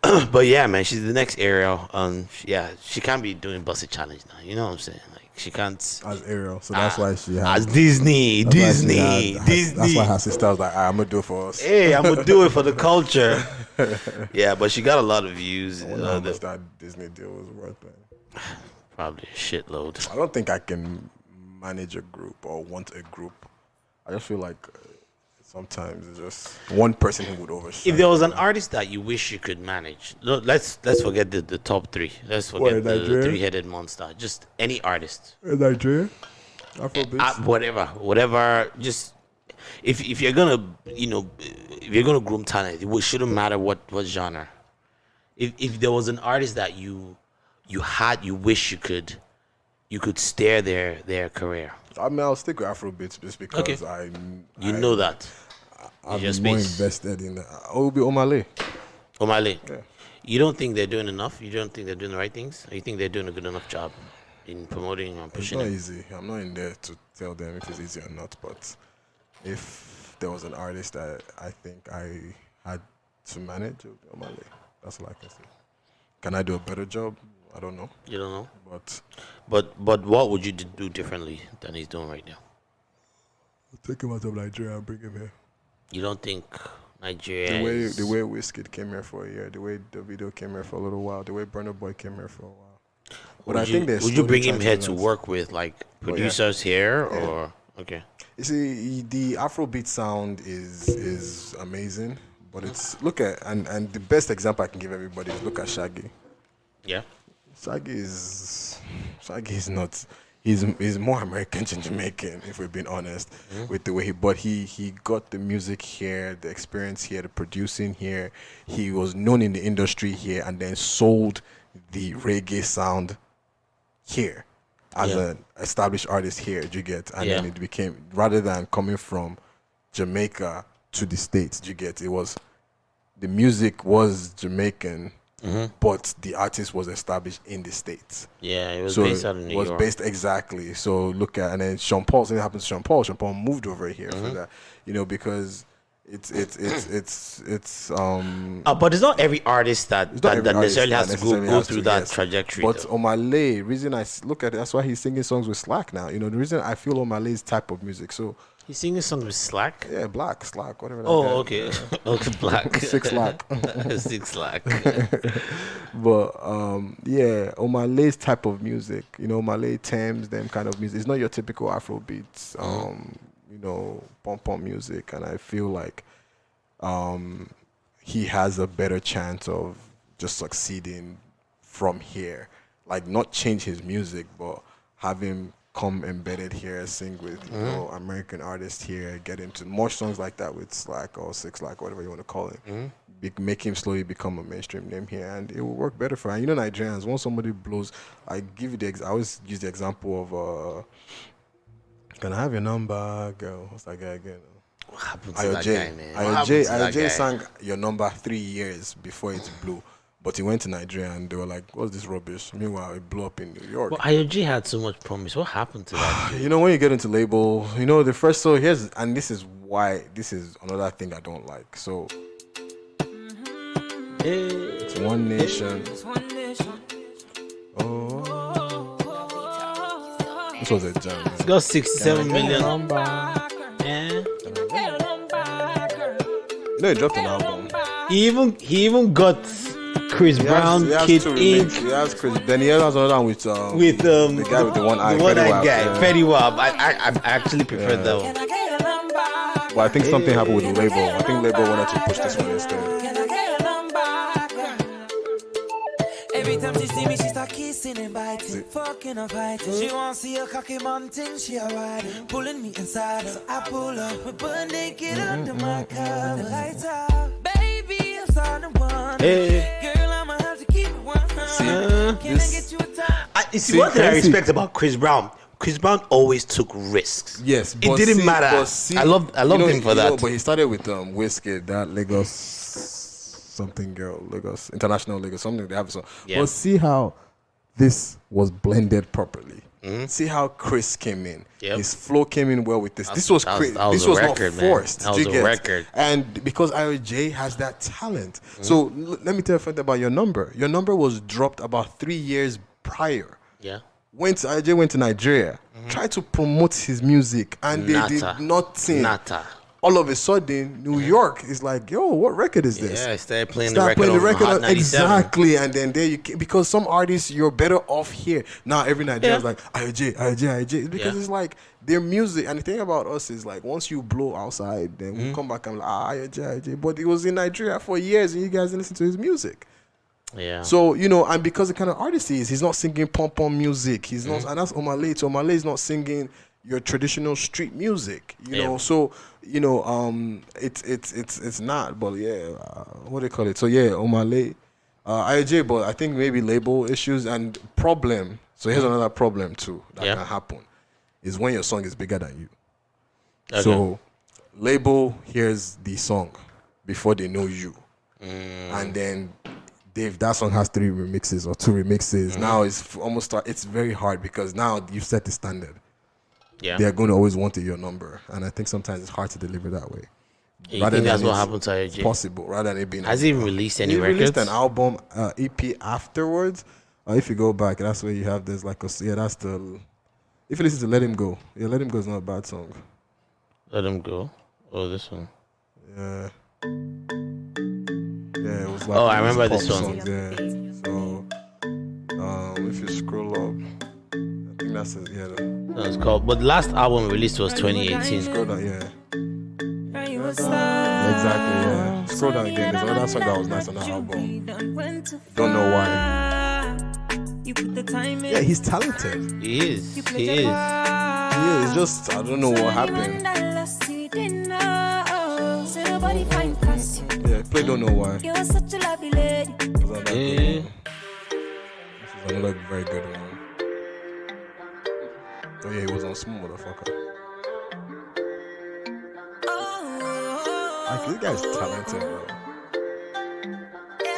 But yeah, man, she's the next Ariel. She can't be doing Busted Challenge now. You know what I'm saying? Like she can't as Ariel. So that's why she has as Disney. That's why her sister was like, I'm gonna do it for us. Hey, I'm gonna do it for the culture. Yeah, but she got a lot of views. How much that Disney deal was worth, man? Probably a shitload. I don't think I can manage a group or want a group. I just feel like Sometimes it's just one person who would overshine. If there was an artist that you wish you could manage, let's forget the top three. Let's forget the three-headed monster. Just any artist. In Nigeria? Afrobeat? Whatever. Just if you're gonna if you're gonna groom talent, it shouldn't matter what genre. If there was an artist that you wish you could steer their career. I mean, I'll stick with Afrobeat just because know that. I'm more invested in that. It will be Omale. Omale. Yeah. You don't think they're doing enough? You don't think they're doing the right things? Or you think they're doing a good enough job in promoting and pushing it? It's not easy. I'm not in there to tell them if it's easy or not. But if there was an artist that I think I had to manage, it would be Omale. That's all I can say. Can I do a better job? I don't know. You don't know? But what would you do differently than he's doing right now? Take him out of Nigeria and bring him here. You don't think Nigeria the way Wizkid came here for a year, the way Davido came here for a little while, the way Burna Boy came here for a while. But would you bring him here to work with like producers here or okay? You see, the Afrobeat sound is amazing, but it's look at and the best example I can give everybody is look at Shaggy. Yeah. Shaggy is not. He's more American than Jamaican, if we're being honest, with the way he got the music here, the experience here, the producing here. He was known in the industry here, and then sold the reggae sound here as an established artist here. Do you get? And then it became, rather than coming from Jamaica to the States, do you get? It was the music was Jamaican. But the artist was established in the States. Yeah, it was based out of New York. Exactly. So look at, and then Sean Paul. Something happened to Sean Paul. Sean Paul moved over here for that. Because it's but it's not every artist that necessarily has to go through that trajectory. But Omale, reason I look at it, that's why he's singing songs with Slack now. The reason I feel Omale's type of music. So he's singing songs with Slack? Yeah, Slack, whatever. Okay. Okay, Black. 6 Slack. 6 Slack. But Omale's type of music, Omale, Thames, them kind of music. It's not your typical Afrobeats, pom music, and I feel like he has a better chance of just succeeding from here. Like not change his music, but have him come embedded here, sing with American artists here, get into more songs like that with Slack or 6 Slack, whatever you want to call it. Make him slowly become a mainstream name here, and it will work better for him. Nigerians, once somebody blows, I always use the example of can I have your number, girl? What's that guy again? What happened to that guy, man? Ayo Jay sang Your Number 3 years before it blew. But he went to Nigeria and they were like, what's this rubbish? Meanwhile, it blew up in New York. Well, Ayo Jay had so much promise. What happened to that? When you get into label, the first, so here's, and this is another thing I don't like. So, it's One Nation. This was a jam. It's got 67 million. He dropped an album. He even got Chris Brown, Kid Ink. He has Chris. Then he has another one with the guy with the one eye. The one-eyed guy, Fetty Wap. I actually prefer that one. But I think something happened with the label. I think label wanted to push this one instead. Every time she see me, she start kissing and biting, fucking and fighting. She want to see a cocky mountain, she a riding, pulling me inside. So I pull up, we butt naked under my car. The lights out, baby, I'm starting to wonder. Girl, I'ma have to keep it 100. Can I get you a time? See, what I respect about Chris Brown? Chris Brown always took risks. Yes, it didn't matter. I loved him for that. But he started with Wizkid, that Lagos something girl, Lagos International Lagos something. They have a song. Yeah. But see how this was blended properly. See how Chris came in. Yep. His flow came in well with this. This was Chris. This was record, not forced. That was a record. And because Ayo Jay has that talent. So let me tell you something about Your Number. Your Number was dropped about 3 years prior. Yeah. Ayo Jay went to Nigeria, tried to promote his music, and they did nothing. all of a sudden, New York is like, yo, what record is this? Yeah, I started playing Start the record on Hot 97. exactly, and then there you can, because some artists you're better off here. Now every night there's like Ayo Jay, Ayo Jay, Ayo Jay, because it's like their music. And the thing about us is like once you blow outside, then we come back and like Ayo Jay, Ayo Jay. But he was in Nigeria for years, and you guys didn't listen to his music. Yeah. So and because the kind of artist he is, he's not singing pom music. He's not, and that's Omale. So Omale is not singing your traditional street music. You know, so it's not. But what do they call it? So Omale, Ayo Jay, but I think maybe label issues and problem. So here's another problem too that can happen, is when your song is bigger than you. Okay. So label hears the song before they know you, and then if that song has 3 remixes or 2 remixes, now it's very hard because now you've set the standard. Yeah, they're going to always want your number, and I think sometimes it's hard to deliver that way. You think that's what happened to Ayo Jay? Possible, rather than it being. Has he even released any records? He released an album, EP afterwards. If you go back, that's where you have this that's the. If you listen to Let Him Go, Let Him Go is not a bad song. Let Him Go. Oh, this one. Yeah. Yeah, it was like. Oh, I remember this one. Songs, yeah. So, if you scroll up, I think that's it. Yeah. That's called. But the last album released was 2018. Scroll down, exactly. Yeah. Scroll down again. There's another song that was nice on that album. Don't know why. Yeah, he's talented. He is. He is. Yeah, it's just I don't know what happened. Yeah, play Don't Know Why. You're such a lovely lady. This is another very good one. Oh yeah, he was on Smooth Motherfucker. Like, this guy's talented, bro.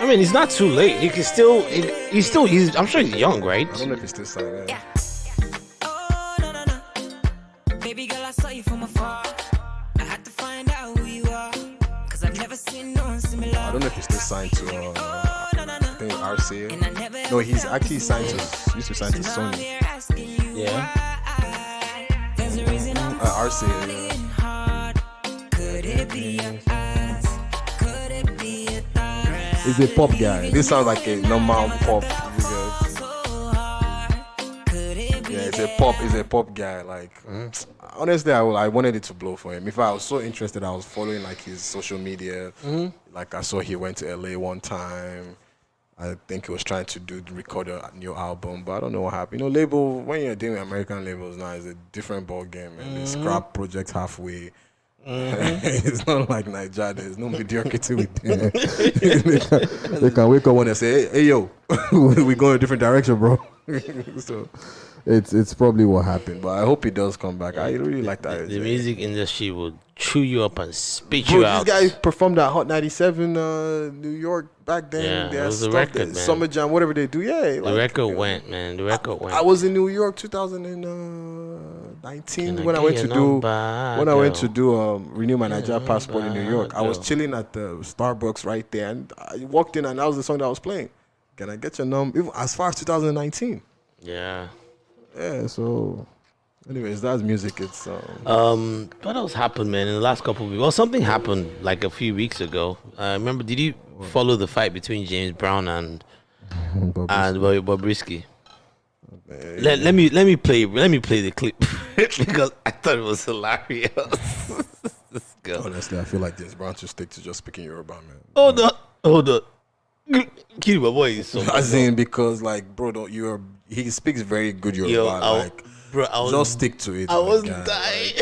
I mean, it's not too late. He can still. He's. I'm sure he's young, right? I don't know if he's still signed. Yeah. Oh, no. Baby girl, I saw you from afar. I had to find out who you are. Cause I've never seen no one similar. I don't know if he's still signed to I think RCA. No, he's actually signed to used to sign to Sony. Yeah. RCA. Could it be your eyes? Could it be your thighs? He's a pop guy. This sounds like a normal pop. Yeah, it's a pop guy. Like, honestly, I wanted it to blow for him. If I was so interested, I was following like his social media. Like I saw he went to LA one time. I think he was trying to record a new album, but I don't know what happened. Label, when you're doing American labels now, it's a different ball game, and they scrap projects halfway. It's not like Nigeria. There's no mediocrity with them. They can wake up one and say, hey yo, we going a different direction, bro. So it's probably what happened, but I hope he does come back. I really like that. The music industry will chew you up and spit you out. These guys performed at Hot 97 New York back then. Yeah, it was the record, man. Summer Jam, whatever they do. Yeah, the record went, man. The record went. I was in New York 2019 when I went to do renew my Nigeria passport in New York. I was chilling at the Starbucks right there, and I walked in, and that was the song that I was playing. Can I get your number? Even as far as 2019. Yeah. Yeah. So, anyways, that's music. It's what else happened, man? In the last couple of weeks, well, something happened like a few weeks ago. Remember? Did you follow the fight between James Brown and Bobrisky? Let me play the clip because I thought it was hilarious. Let's go. Honestly, I feel like James Brown should stick to just speaking Yoruba, man. Hold on. Kill my boy. So as in, because like, bro, he speaks very good Yoruba. Just stick to it. I was dying.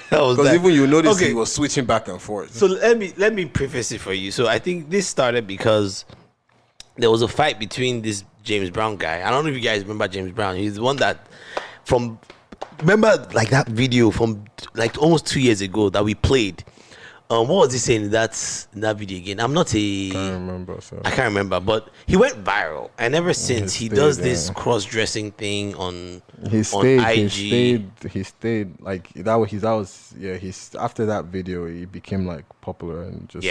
Because even you notice he was switching back and forth. So let me preface it for you. So I think this started because there was a fight between this James Brown guy. I don't know if you guys remember James Brown. He's the one that remember like that video from like almost 2 years ago that we played. What was he saying in that video again? I can't remember, but he went viral, and ever since he does this cross-dressing thing on IG. He stayed like that was he's after that video he became like popular and just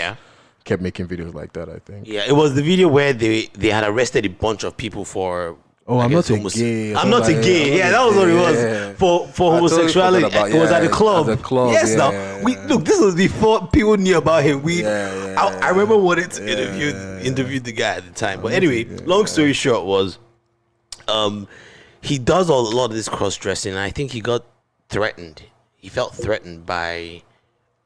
kept making videos like that, I think. Yeah, it was the video where they had arrested a bunch of people for Oh, I'm not a homos- gay. I'm not a gay. Yeah, that was what it was. Yeah. For I totally homosexuality, forgot about- it was at the yeah, club. at the club, Yes, yeah, now yeah, we yeah. look. This was before people knew about him. Yeah, I remember wanting to yeah. interviewed the guy at the time. But anyway, long story short was, he does a lot of this cross dressing, and I think he got threatened. He felt threatened by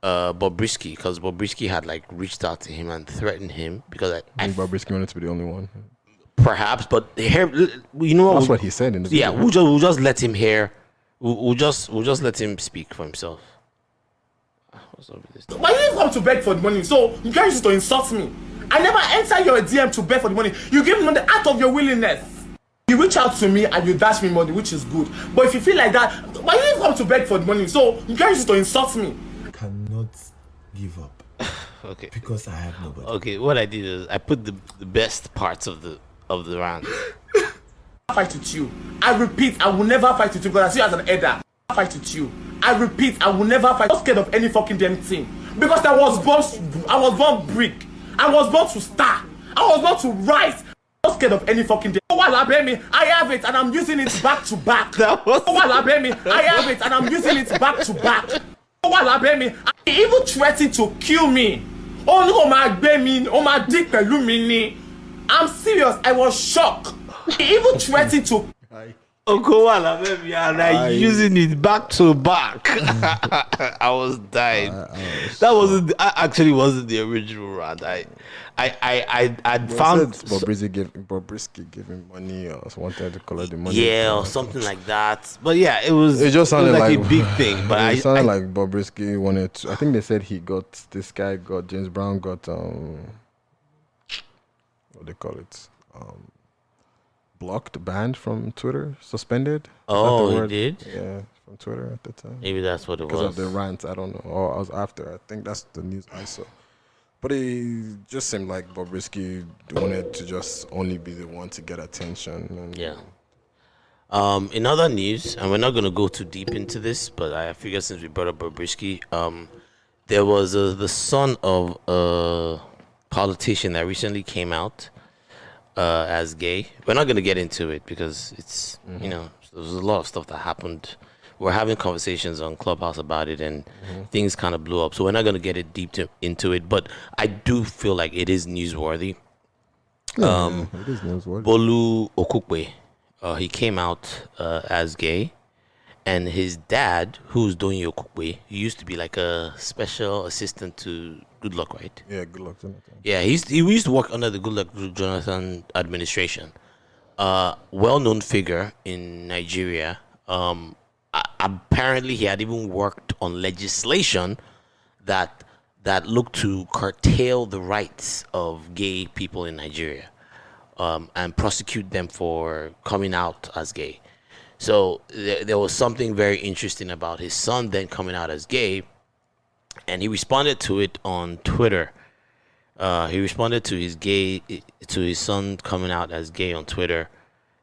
Bobrisky, because Bobrisky had like reached out to him and threatened him because I think Bobrisky wanted to be the only one. perhaps, but here, you know That's what he said in the video. Yeah, we'll just let him hear. We'll just let him speak for himself. What's up with this? Why you didn't come to beg for the money? So you guys used to insult me. I never enter your DM to beg for the money. You give me money out of your willingness. You reach out to me and you dash me money, which is good. But if you feel like that, why you didn't come to beg for the money? So you guys used to insult me. I cannot give up Okay. because I have nobody. Okay. What I did is I put the best parts of the round. Fight with you. I repeat, I will never fight with you because I see you as an elder. Fight with you. I repeat, I will never fight. I'm not scared of any fucking damn thing because I was born brick. I was born to star. I was born to rise. I'm not scared of any fucking damn. Oh, I have it and I'm using it back to back. That was. Oh, I have it and I'm using it back to back. Oh, he even threatened to kill me. Oh, no, my dick pẹ̀lú mi ni. I'm serious. I was shocked. He even threatened to. And I using it back to back. I was dying. That actually wasn't the original round. I found Bobrisky gave him money or wanted to collect the money. Yeah, or something like that. But yeah, it just sounded like a big thing. But it sounded like Bobrisky wanted to. I think they said this guy got James Brown got what they call it, blocked, banned from Twitter, suspended. Oh, he did? Yeah, from Twitter at the time. Maybe that's what it was. Because of the rant, I don't know. Or I was after. I think that's the news I saw. But it just seemed like Bobrisky wanted to just only be the one to get attention. And yeah. In other news, and we're not going to go too deep into this, but I figure since we brought up Bobrisky, there was the son of a politician that recently came out as gay. We're not going to get into it because it's, there's a lot of stuff that happened. We're having conversations on Clubhouse about it, and things kind of blew up. So we're not going to get it into it, but I do feel like it is newsworthy. it is newsworthy. Bolu Okukwe, he came out as gay, and his dad, who's Donyi Okukwe, he used to be like a special assistant to Goodluck, right? Yeah, Goodluck Jonathan. Yeah, he used to work under the Goodluck Jonathan administration. Well-known figure in Nigeria. Apparently, he had even worked on legislation that looked to curtail the rights of gay people in Nigeria, and prosecute them for coming out as gay. So there was something very interesting about his son then coming out as gay, and he responded to it on Twitter. He responded to his son coming out as gay on Twitter,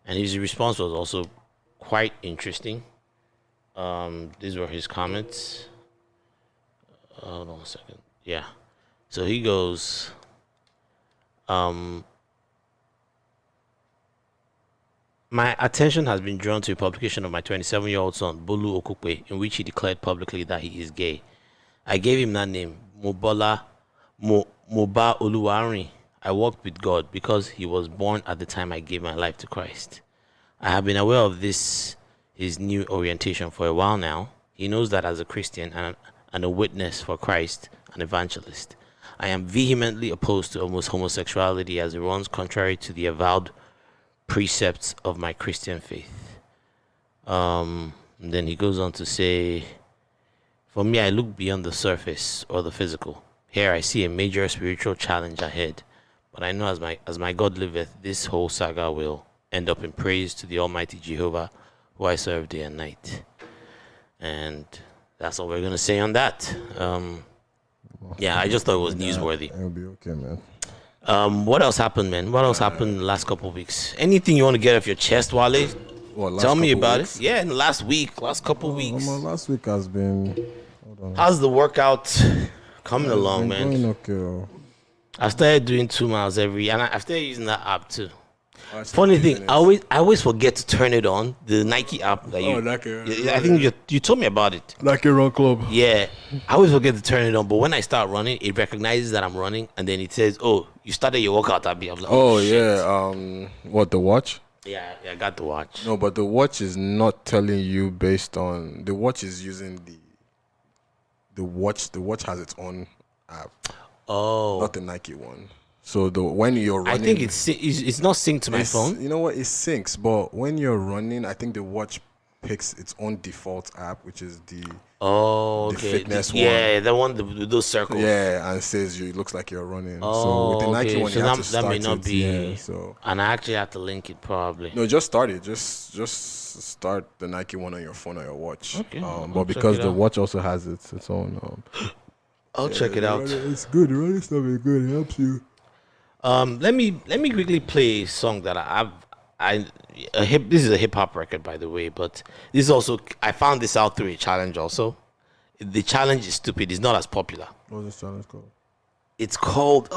and his response was also quite interesting. These were his comments. Hold on a second. Yeah. So he goes, my attention has been drawn to a publication of my 27-year-old son, Bolu Okukwe, in which he declared publicly that he is gay. I gave him that name, Moba Oluwarin. I walked with God because he was born at the time I gave my life to Christ. I have been aware of his new orientation for a while now. He knows that as a Christian and a witness for Christ, an evangelist, I am vehemently opposed to almost homosexuality as it runs contrary to the avowed precepts of my Christian faith. And then he goes on to say, for me, I look beyond the surface or the physical. Here I see a major spiritual challenge ahead, but I know as my God liveth, this whole saga will end up in praise to the Almighty Jehovah, who I serve day and night. And that's all we're going to say on that. Yeah, I just thought it was newsworthy. It'll be okay, man. What else happened, man? What else happened in the last couple of weeks? Anything you want to get off your chest, Wale? Tell me about it. Yeah, in the last couple of weeks. Last week has been... How's the workout coming along, man? Going okay. I started doing 2 miles and I started using that app too. Funny thing, I always forget to turn it on. The Nike app that you. I think you told me about it. Like a run club. Yeah, I always forget to turn it on. But when I start running, it recognizes that I'm running, and then it says, "Oh, you started your workout." I'm like, "Oh shit. Yeah, what, the watch?" Yeah, I got the watch. No, but the watch is not telling you based on the watch is using the watch. The watch has its own app. Oh, not the Nike one. So when you're running, I think it's not synced to my phone. You know what? It syncs, but when you're running, I think the watch picks its own default app, which is the fitness one. Yeah, the one with those circles. Yeah, and it says it looks like you're running. Oh, so with the Nike one, so you have to start that may not it. be. Yeah, so and I actually have to link it probably. No, just start it. Just start the Nike one on your phone or your watch. Okay. But because the watch also has its own. I'll check it out. It's good. The running stuff is good. It helps you. Let me quickly play a song that this is a hip hop record, by the way, but this is also, I found this out through a challenge also. The challenge is stupid. It's not as popular. What's this challenge called? It's called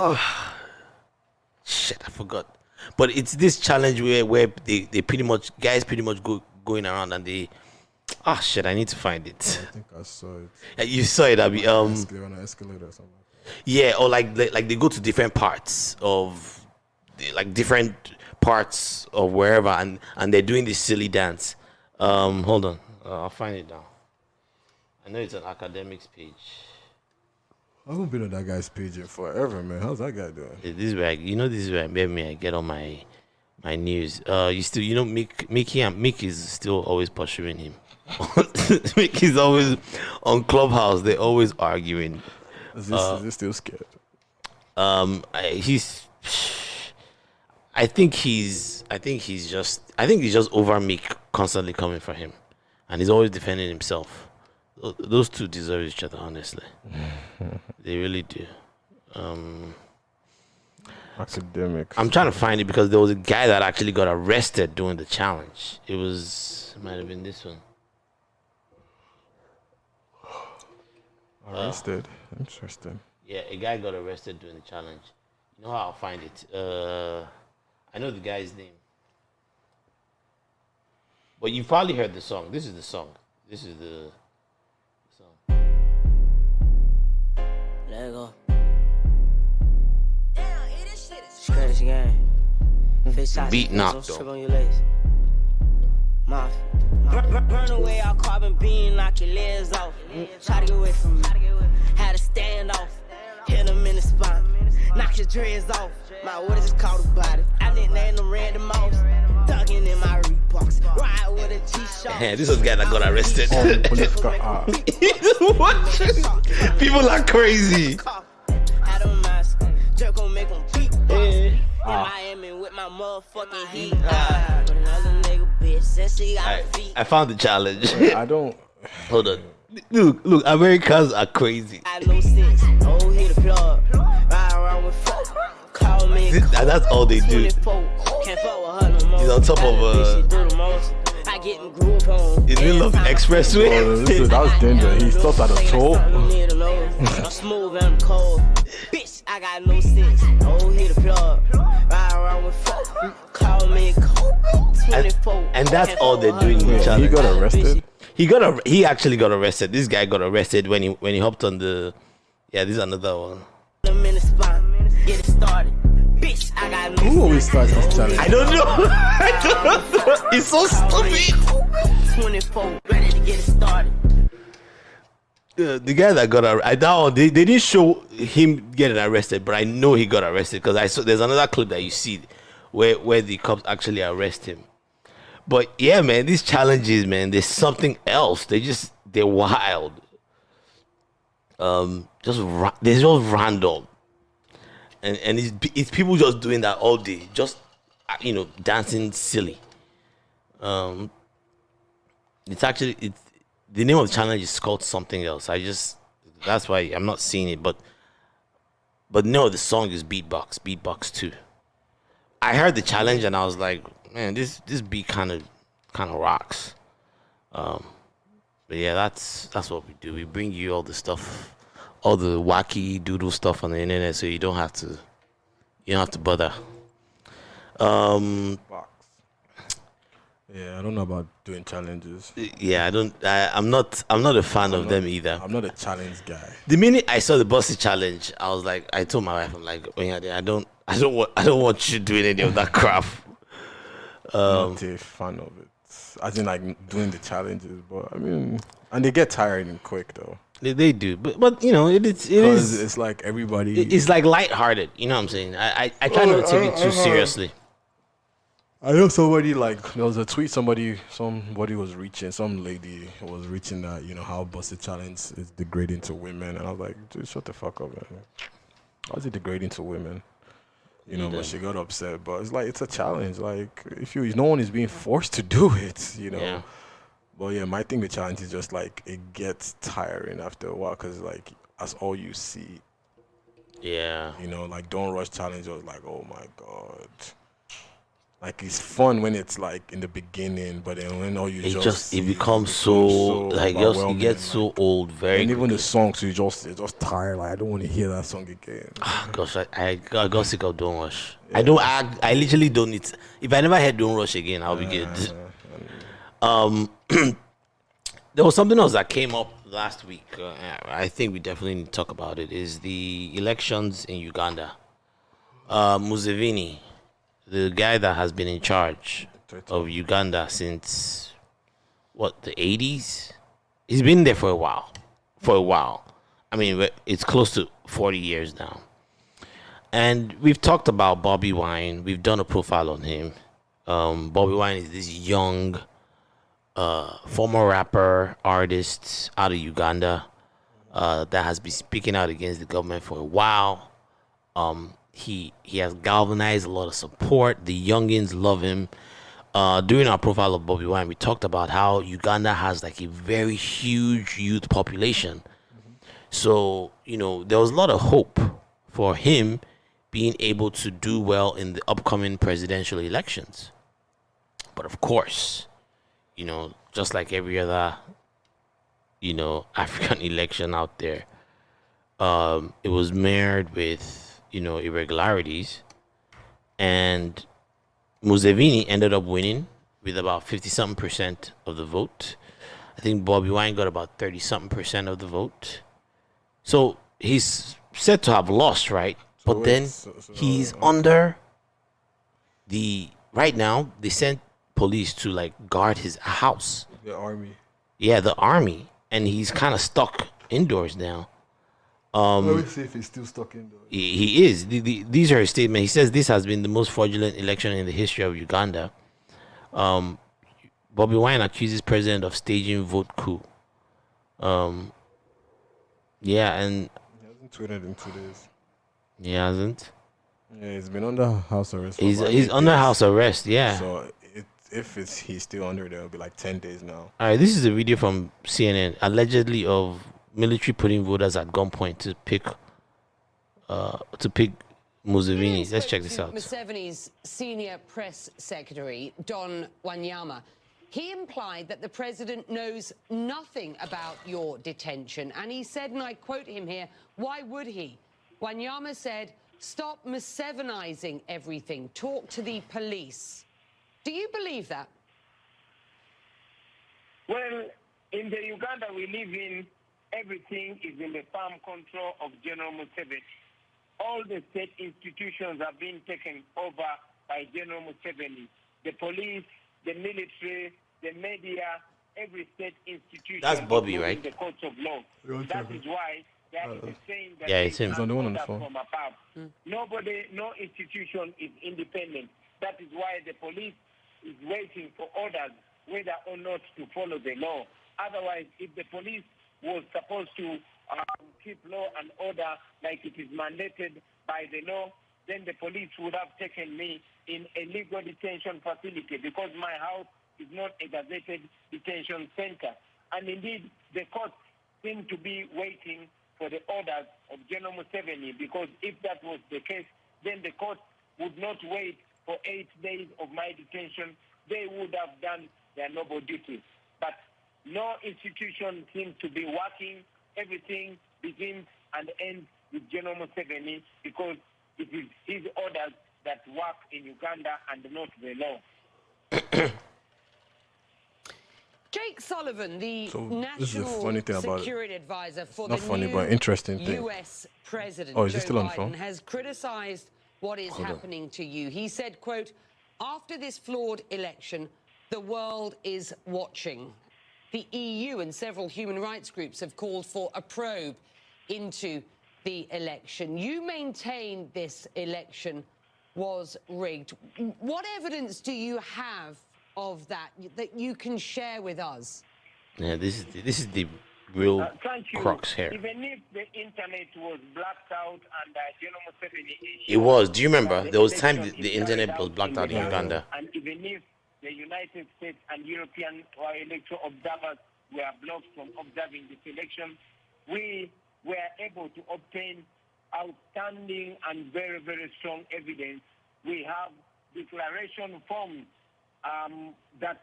shit, I forgot. But it's this challenge where they pretty much going around and they shit, I need to find it. I think I saw it. You saw it, Abby. On an escalator or something. Yeah, or like they go to different parts of different parts of wherever and they're doing this silly dance. Hold on. I'll find it now. I know it's an academics page. I haven't been on that guy's page in forever, man. How's that guy doing? This is where I get on my news. Mick is still always pursuing him. Mick is always on Clubhouse. They're always arguing. Is he still scared? I think he's just over Mick constantly coming for him, and he's always defending himself. Those two deserve each other, honestly. They really do. Academics. I'm trying to find it because there was a guy that actually got arrested doing the challenge. It might have been this one. Arrested. Interesting. Yeah, a guy got arrested doing the challenge. You know how I'll find it? I know the guy's name. But you've probably heard the song. This is the song. This is the song. Let go. Scratch game. Beat knocked though. On your legs. Burn away our carbon beam, knock your legs off. Try to get away from me. Had to stand off. Hit him in the spine. Knock his dreads off. My what is this called a body? I didn't name them random mouse. Thugging in my Reeboks. Ride with a G-Shock. Yeah, this was the guy that got arrested. What? People are crazy. Jerk gon' make him beat. Miami with my motherfucking heat. But another nigga bitch says she got feet. I found the challenge. I don't. Hold on. Look, Americans are crazy. I no sense. Oh, hit the plug. Ride around with folk. Call me. That's all they do. Can't fuck with her no more. He's on top of I get in group on. in the middle of the expressway. That was danger. He stopped at a toll. I'm smooth and cold. Bitch, I got no sense. Oh, hit the plug. Ride around with folk. Call me cold. 24. And that's all they're doing in the challenge. He got arrested. He actually got arrested. This guy got arrested when he hopped on the. Yeah, this is another one. Get it started. Bitch, I got no Who always starts this challenge? I don't know. It's so stupid. 24, ready to get it started. The guy that got arrested, they didn't show him getting arrested, but I know he got arrested because I saw there's another clip that you see where the cops actually arrest him. But yeah, man, these challenges, man, there's something else. They're wild. They're just random, and it's people just doing that all day, just dancing silly. It's the name of the challenge is called something else. That's why I'm not seeing it, but no, the song is Beatbox 2. I heard the challenge and I was like, man, this beat kind of rocks. But yeah, that's what we do. We bring you all the stuff, all the wacky doodle stuff on the internet, so you don't have to bother. Box. Yeah, I don't know about doing challenges. Yeah, I don't. I'm not a fan of them either. I'm not a challenge guy. The minute I saw the Bossy challenge, I was like, I told my wife, I'm like, oh yeah, I don't want you doing any of that crap. I'm not a fan of it. As in, like doing the challenges, but I mean, and they get tiring quick though. They do, but you know, it is. It's like everybody. It's like lighthearted. You know what I'm saying? I try not to take it too seriously. I know somebody, like, there was a tweet somebody was reaching, some lady was reaching that, you know, how Busted Challenge is degrading to women. And I was like, dude, shut the fuck up, man. How is it degrading to women? You know, but she got upset. But it's like, it's a challenge. Like, no one is being forced to do it, you know. Yeah. But yeah, my thing with challenge is just like, it gets tiring after a while because, like, that's all you see. Yeah. You know, like, Don't Rush Challenge was like, oh my God. Like, it's fun when it's like in the beginning, but then when all you it becomes so like it gets so old very. And even the songs, you're just tired. Like, I don't want to hear that song again. Gosh, I got sick of Don't Rush. Yeah. I literally don't need. If I never heard Don't Rush again, I'll be good. There was something else that came up last week. I think we definitely need to talk about it. Is the elections in Uganda? Museveni, the guy that has been in charge of Uganda since the 80s. He's been there for a while. I mean, it's close to 40 years now. And we've talked about Bobi Wine. We've done a profile on him. Bobi Wine is this young former rapper, artist out of Uganda that has been speaking out against the government for a while. He has galvanized a lot of support. The youngins love him. During our profile of Bobi Wine, we talked about how Uganda has like a very huge youth population. So, you know, there was a lot of hope for him being able to do well in the upcoming presidential elections. But of course, you know, just like every other, you know, African election out there, it was marred with, you know, irregularities, and Museveni ended up winning with about 50-something% of the vote. I think Bobi Wine got about 30-something% of the vote. So he's said to have lost, right? But then he's under right now, they sent police to like guard his house. The army. Yeah, the army. And he's kind of stuck indoors now. Let me see if he's still stuck indoors. He is. These are his statements. He says this has been the most fraudulent election in the history of Uganda. Bobi Wine accuses president of staging vote coup. Yeah, and he hasn't tweeted in 2 days. He hasn't. Yeah, he's been under house arrest. He's under house arrest. Yeah. So he's still under there, it'll be like 10 days now. All right, this is a video from CNN, allegedly of military putting voters at gunpoint to pick Museveni. Let's check this out. Museveni's senior press secretary, Don Wanyama. He implied that the president knows nothing about your detention. And he said, and I quote him here, why would he? Wanyama said, stop Musevenizing everything. Talk to the police. Do you believe that? Well, in the Uganda we live in, everything is in the firm control of General Museveni. All the state institutions have been taken over by General Museveni. The police, the military, the media, every state institution. That's Bobi, right? The courts of law. That is why that is saying that it's him. He's on the one on the phone. From above. Nobody, no institution is independent. That is why the police is waiting for orders whether or not to follow the law. Otherwise, if the police was supposed to keep law and order like it is mandated by the law, then the police would have taken me in a legal detention facility because my house is not a gazetted detention center. And indeed, the courts seem to be waiting for the orders of General Museveni because if that was the case, then the court would not wait for 8 days of my detention. They would have done their noble duty. But no institution seems to be working. Everything begins and ends with General Museveni because it is his orders that work in Uganda and not the law. Jake Sullivan, the this is the National funny thing about it. Security Advisor for Not the funny, new but interesting thing. U.S. President Oh, is Joe it still on the Biden, phone? has criticized what is happening to you. He said, quote, after this flawed election, the world is watching. The EU and several human rights groups have called for a probe into the election. You maintain this election was rigged. What evidence do you have of that you can share with us? Yeah, this is the real Thank you. crux here. Even if the internet was blacked out and General Museveni It was. Do you remember? the There was time election the is internet carried was blacked out in the Uganda. And even if the United States and European electoral observers were blocked from observing this election, we were able to obtain outstanding and very, very strong evidence. We have declaration forms that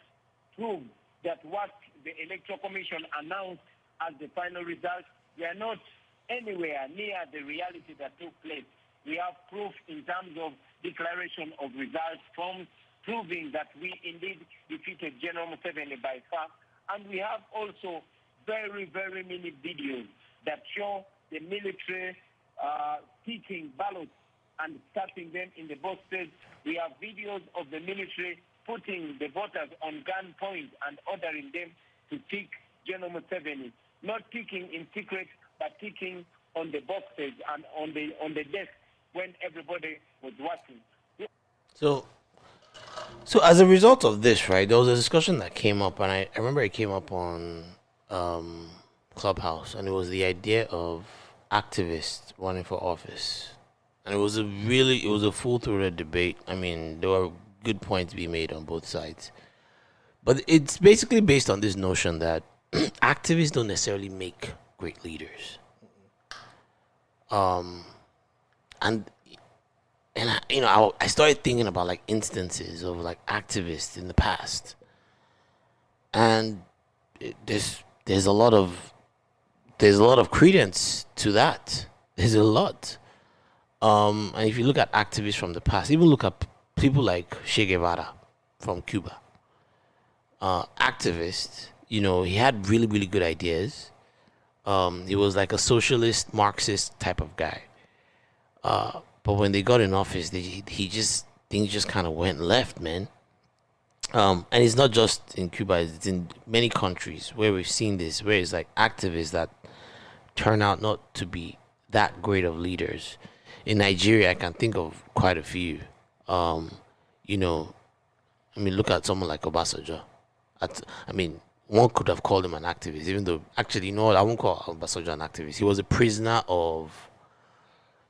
prove that what the Electoral Commission announced as the final result were not anywhere near the reality that took place. We have proof in terms of declaration of results forms proving that we indeed defeated General Museveni by far. And we have also very, very many videos that show the military taking ballots and stuffing them in the boxes. We have videos of the military putting the voters on gunpoint and ordering them to tick General Museveni, not ticking in secret, but ticking on the boxes and on the desk when everybody was watching. So as a result of this, right, there was a discussion that came up, and I remember it came up on Clubhouse, and it was the idea of activists running for office. And it was a full-throated debate. I mean, there were good points to be made on both sides. But it's basically based on this notion that activists don't necessarily make great leaders. And I started thinking about like instances of like activists in the past, and there's a lot of credence to that. There's a lot, and if you look at activists from the past, even look at people like Che Guevara from Cuba. Activist, he had really, really good ideas. He was like a socialist, Marxist type of guy. But when they got in office, things just kind of went left, man. And it's not just in Cuba; it's in many countries where we've seen this, where it's like activists that turn out not to be that great of leaders. In Nigeria, I can think of quite a few. Look at someone like Obasanjo. One could have called him an activist, even though actually, I won't call Obasanjo an activist. He was a prisoner of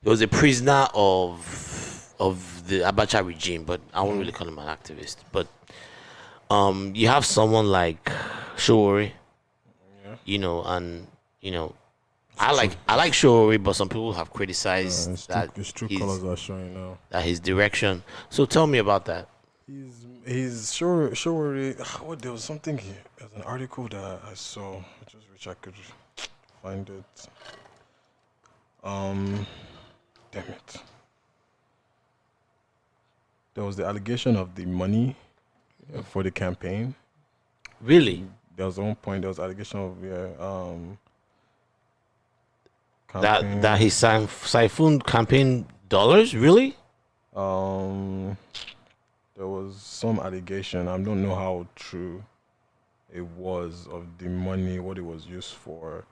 the Abacha regime, but I won't really call him an activist. But you have someone like Showore, I like Showore, but some people have criticized his true colors are showing now. That his direction. So tell me about that. He's Showore. What, there was something here. There's an article that I saw. I just wish I could find it. Damn it. There was the allegation of the money for the campaign. Really? There was one point, there was allegation of that he siphoned campaign dollars. Really? There was some allegation. I don't know how true it was of the money, what it was used for.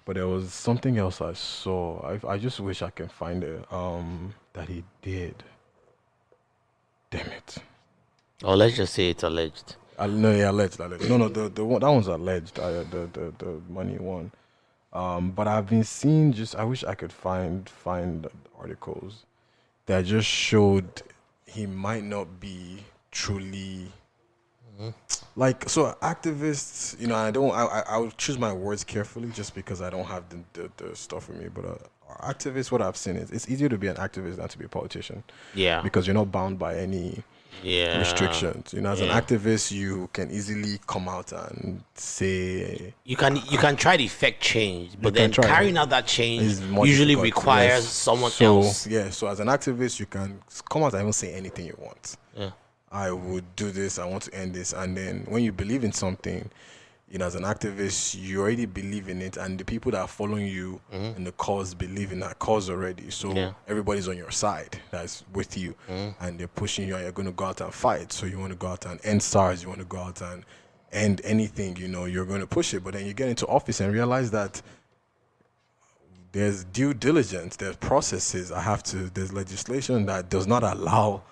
But there was something else I saw. I just wish I can find it. That he did. Damn it. Oh, let's just say it's alleged. Alleged. No, the one, that one's alleged. The money one. But I've been seeing I wish I could find articles that just showed he might not be truly. Like, so activists, I would choose my words carefully just because I don't have the stuff with me. But activists, what I've seen is it's easier to be an activist than to be a politician. Yeah. Because you're not bound by any restrictions. You know, as an activist, you can easily come out and say you can try to effect change, but then try, carrying out that change is more usually difficult. requires someone else. Yeah, so as an activist, you can come out and even say anything you want. Yeah. I would do this, I want to end this. And then when you believe in something, you know, as an activist, you already believe in it, and the people that are following you in the cause believe in that cause already. So everybody's on your side, that's with you, and they're pushing you, and you're going to go out and fight. So you want to go out and end SARS, you want to go out and end anything, you know, you're going to push it. But then you get into office and realize that there's due diligence, there's processes. There's legislation that does not allow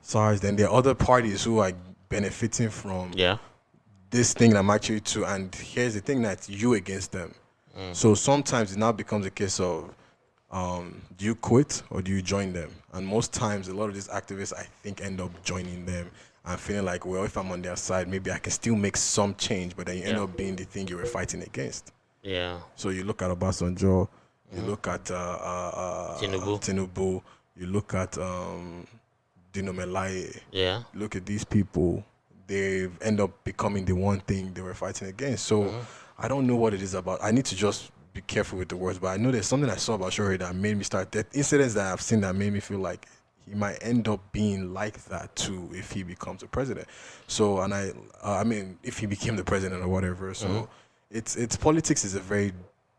SARS. Then there are other parties who are benefiting from this thing that I'm actually to. And here's the thing, that you against them. So sometimes it now becomes a case of, do you quit or do you join them? And most times, a lot of these activists, I think, end up joining them and feeling like, well, if I'm on their side, maybe I can still make some change. But then you end up being the thing you were fighting against. Yeah. So you look at Obasanjo. You look at Tinubu, you look at Dino Melaye. Yeah. Look at these people. They end up becoming the one thing they were fighting against. So I don't know what it is about. I need to just be careful with the words. But I know there's something I saw about Shmurda that made me start. That incidents that I've seen that made me feel like he might end up being like that too if he becomes a president. So, and I mean, if he became the president or whatever. So it's politics is a very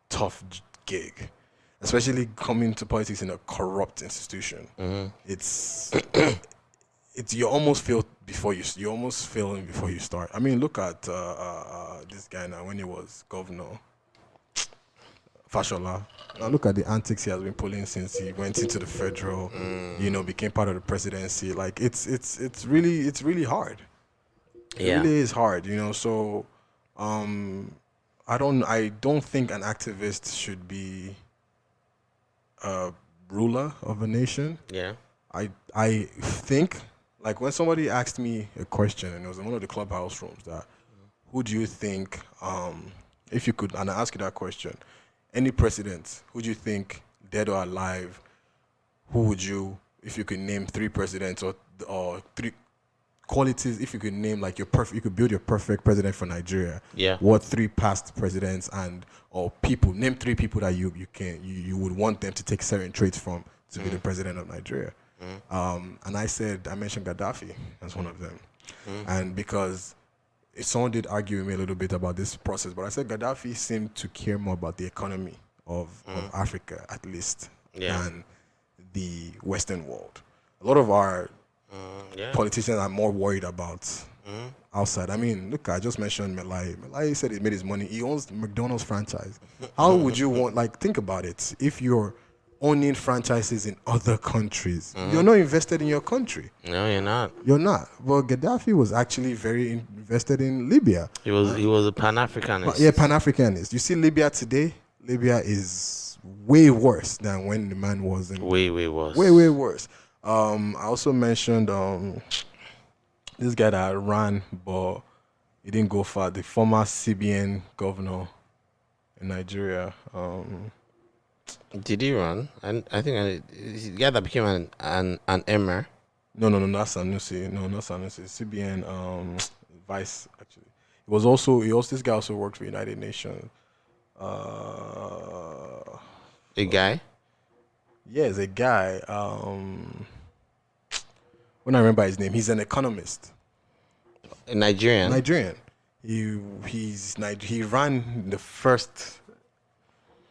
tough gig, especially coming to politics in a corrupt institution. It's you almost feel before you almost feeling before you start. I mean, look at this guy now when he was governor, Fashola. Now look at the antics he has been pulling since he went into the federal, you know, became part of the presidency. Like it's really hard. It really is hard, you know. So I don't think an activist should be a ruler of a nation. Yeah. I think, like, when somebody asked me a question, and it was in one of the clubhouse rooms, that who do you think, if you could, and I ask you that question, any president, who do you think, dead or alive, who would you, if you could name 3 presidents or 3 qualities, if you could name like your perfect, you could build your perfect president for Nigeria. Yeah. What 3 past presidents or people, name 3 people that you would want them to take certain traits from to be the president of Nigeria. And I mentioned Gaddafi as one of them. And because someone did argue with me a little bit about this process, but I said Gaddafi seemed to care more about the economy of Africa, at least, than the Western world. A lot of our politicians are more worried about outside. I mean, look, I just mentioned Melaye. Melaye said he made his money. He owns the McDonald's franchise. How would you want, like, think about it. If you're owning franchises in other countries, you're not invested in your country. No, you're not. You're not. Well, Gaddafi was actually very invested in Libya. He was a Pan-Africanist. Yeah, Pan-Africanist. You see Libya today? Libya is way worse than when the man was in. Way worse. Way worse. I also mentioned this guy that ran, but he didn't go far. The former CBN governor in Nigeria. Did he run? I think the guy that became an emir. No, not Sanusi. No, not Sanusi. CBN vice, actually. This guy also worked for United Nations. A guy? Yes, a guy. When I remember his name, he's an economist. A Nigerian? Nigerian. He ran the first.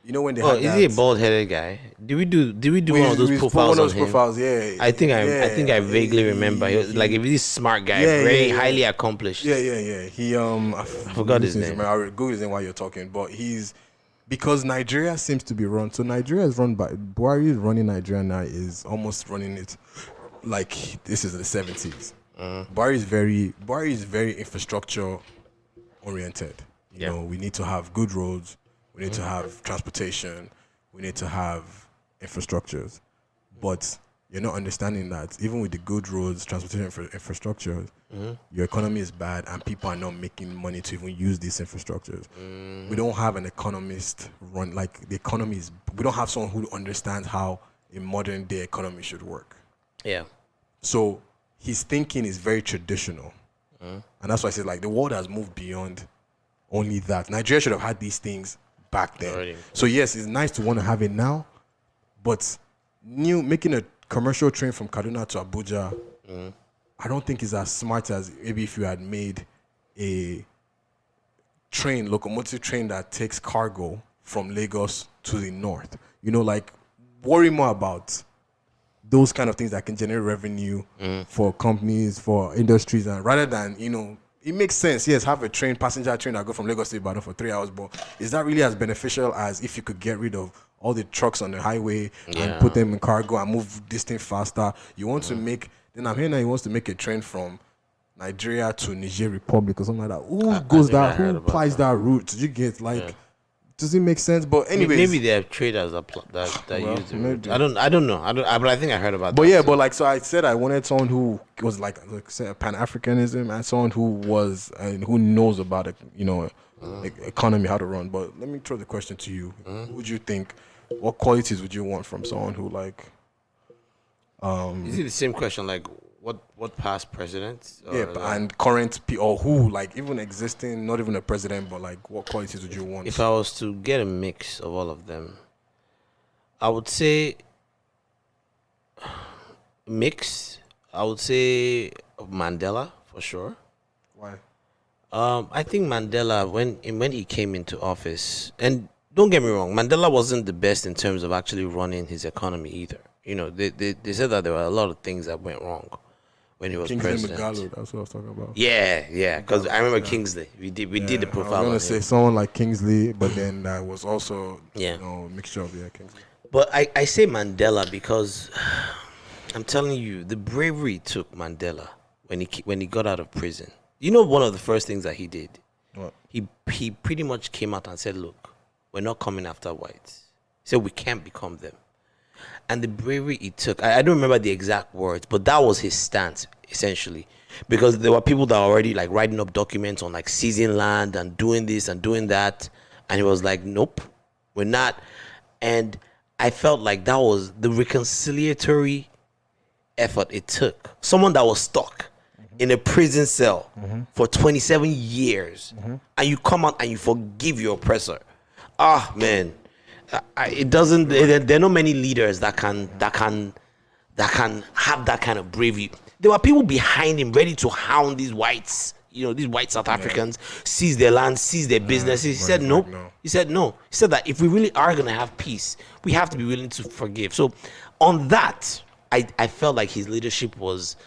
You know when they had is he a bald-headed guy? Did we do one of those profiles on him? Profiles, yeah. I think I vaguely remember. He was like a really smart guy, very highly accomplished. Yeah. He I forgot his name. I'll Google his name while you're talking. But because Nigeria seems to be run. So Nigeria is run by Buhari is running Nigeria now, is almost running it like this is the 70s. Buhari is very infrastructure oriented. You know, we need to have good roads. We need to have transportation. We need to have infrastructures. But you're not understanding that even with the good roads, transportation infrastructures, your economy is bad and people are not making money to even use these infrastructures. We don't have an economist we don't have someone who understands how a modern day economy should work. Yeah. So his thinking is very traditional. And that's why I said, like, the world has moved beyond only that. Nigeria should have had these things back then. Already. So, yes, it's nice to want to have it now, but making a commercial train from Kaduna to Abuja, I don't think is as smart as maybe if you had made a locomotive train that takes cargo from Lagos to the north. You know, like, worry more about those kind of things that can generate revenue for companies, for industries, and rather than, you know, it makes sense. Yes, have a passenger train that go from Lagos to Ibadan for 3 hours, but is that really as beneficial as if you could get rid of all the trucks on the highway and put them in cargo and move this thing faster? You want to make, then I'm hearing that he wants to make a train from Nigeria to Niger Republic or something like that. Who goes that? Who applies that route? Did you get, like, does it make sense? But anyways, maybe they have traders that use it. I don't know. But I think I heard about but that. Yeah, but like, so I said I wanted someone who was like say Pan-Africanism and someone who was and who knows about it, you know, economy, how to run. But let me throw the question to you. Who would you think, what qualities would you want from someone who like is it the same question, like what past presidents? And current or who, like, even existing, not even a president, but like what qualities would you want? If I was to get a mix of all of them, I would say Mandela for sure. Why? I think Mandela, when he came into office, and don't get me wrong, Mandela wasn't the best in terms of actually running his economy either. You know, they said that there were a lot of things that went wrong when he was president. Magalo, that's what I was talking about. Yeah, because I remember Kingsley. We did the profile. I was gonna say someone like Kingsley, but then that was also you know, mixture of Kingsley. But I say Mandela because I'm telling you, the bravery it took Mandela when he got out of prison. You know, one of the first things that he did. What? He pretty much came out and said, "Look, we're not coming after whites." He said we can't become them. And the bravery it took, I don't remember the exact words, but that was his stance, essentially. Because there were people that were already, like, writing up documents on, like, seizing land and doing this and doing that. And he was like, nope, we're not. And I felt like that was the reconciliatory effort it took. Someone that was stuck in a prison cell for 27 years, and you come out and you forgive your oppressor. Ah, man. It doesn't. There are not many leaders that can have that kind of bravery. There were people behind him ready to hound these whites. You know, these white South Africans, seize their land, seize their businesses. He said no. He said no. He said that if we really are gonna have peace, we have to be willing to forgive. So, on that, I felt like his leadership was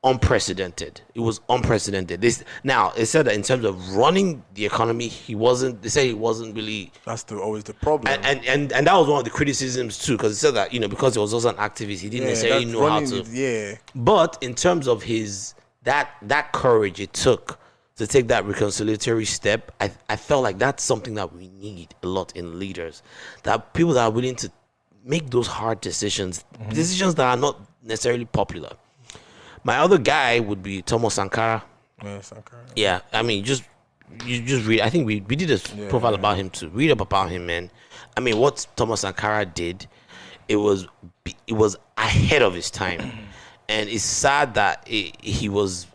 unprecedented. It was unprecedented. Now, it said that in terms of running the economy, they say he wasn't really. That's always the problem. And that was one of the criticisms too, because it said that, you know, because he was also an activist, he didn't necessarily know how to. But in terms of his that courage it took to take that reconciliatory step, I felt like that's something that we need a lot in leaders. That people that are willing to make those hard decisions, decisions that are not necessarily popular. My other guy would be Thomas Sankara. Yeah, Sankara. Yeah, I mean, you just read. I think we did a profile about him too. Read up about him, man. I mean, what Thomas Sankara did, it was ahead of his time, and it's sad that he was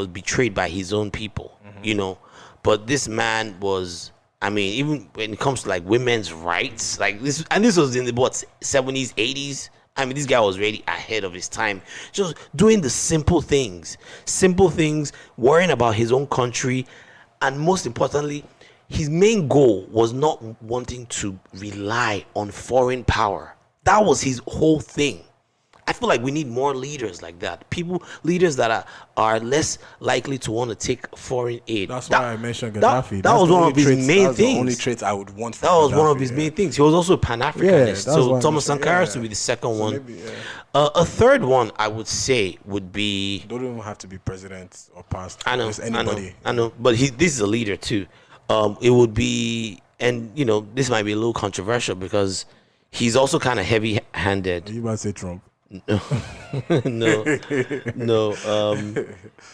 betrayed by his own people, you know. But this man was. I mean, even when it comes to, like, women's rights, like this, and this was in the 70s, 80s. I mean, this guy was really ahead of his time. Just doing the simple things, worrying about his own country. And most importantly, his main goal was not wanting to rely on foreign power. That was his whole thing. I feel like we need more leaders like that. Leaders that are less likely to want to take foreign aid. That's why I mentioned Gaddafi. That was one of his main things. The only traits I would want from That was Gaddafi, one of his main things. He was also a Pan-Africanist. So Thomas Sankara to be the second one. Maybe, a third one I would say would be. Don't even have to be president or past. I know. Just anybody. I know. But this is a leader too. It would be, and you know, this might be a little controversial because he's also kind of heavy-handed. You might say Trump. No.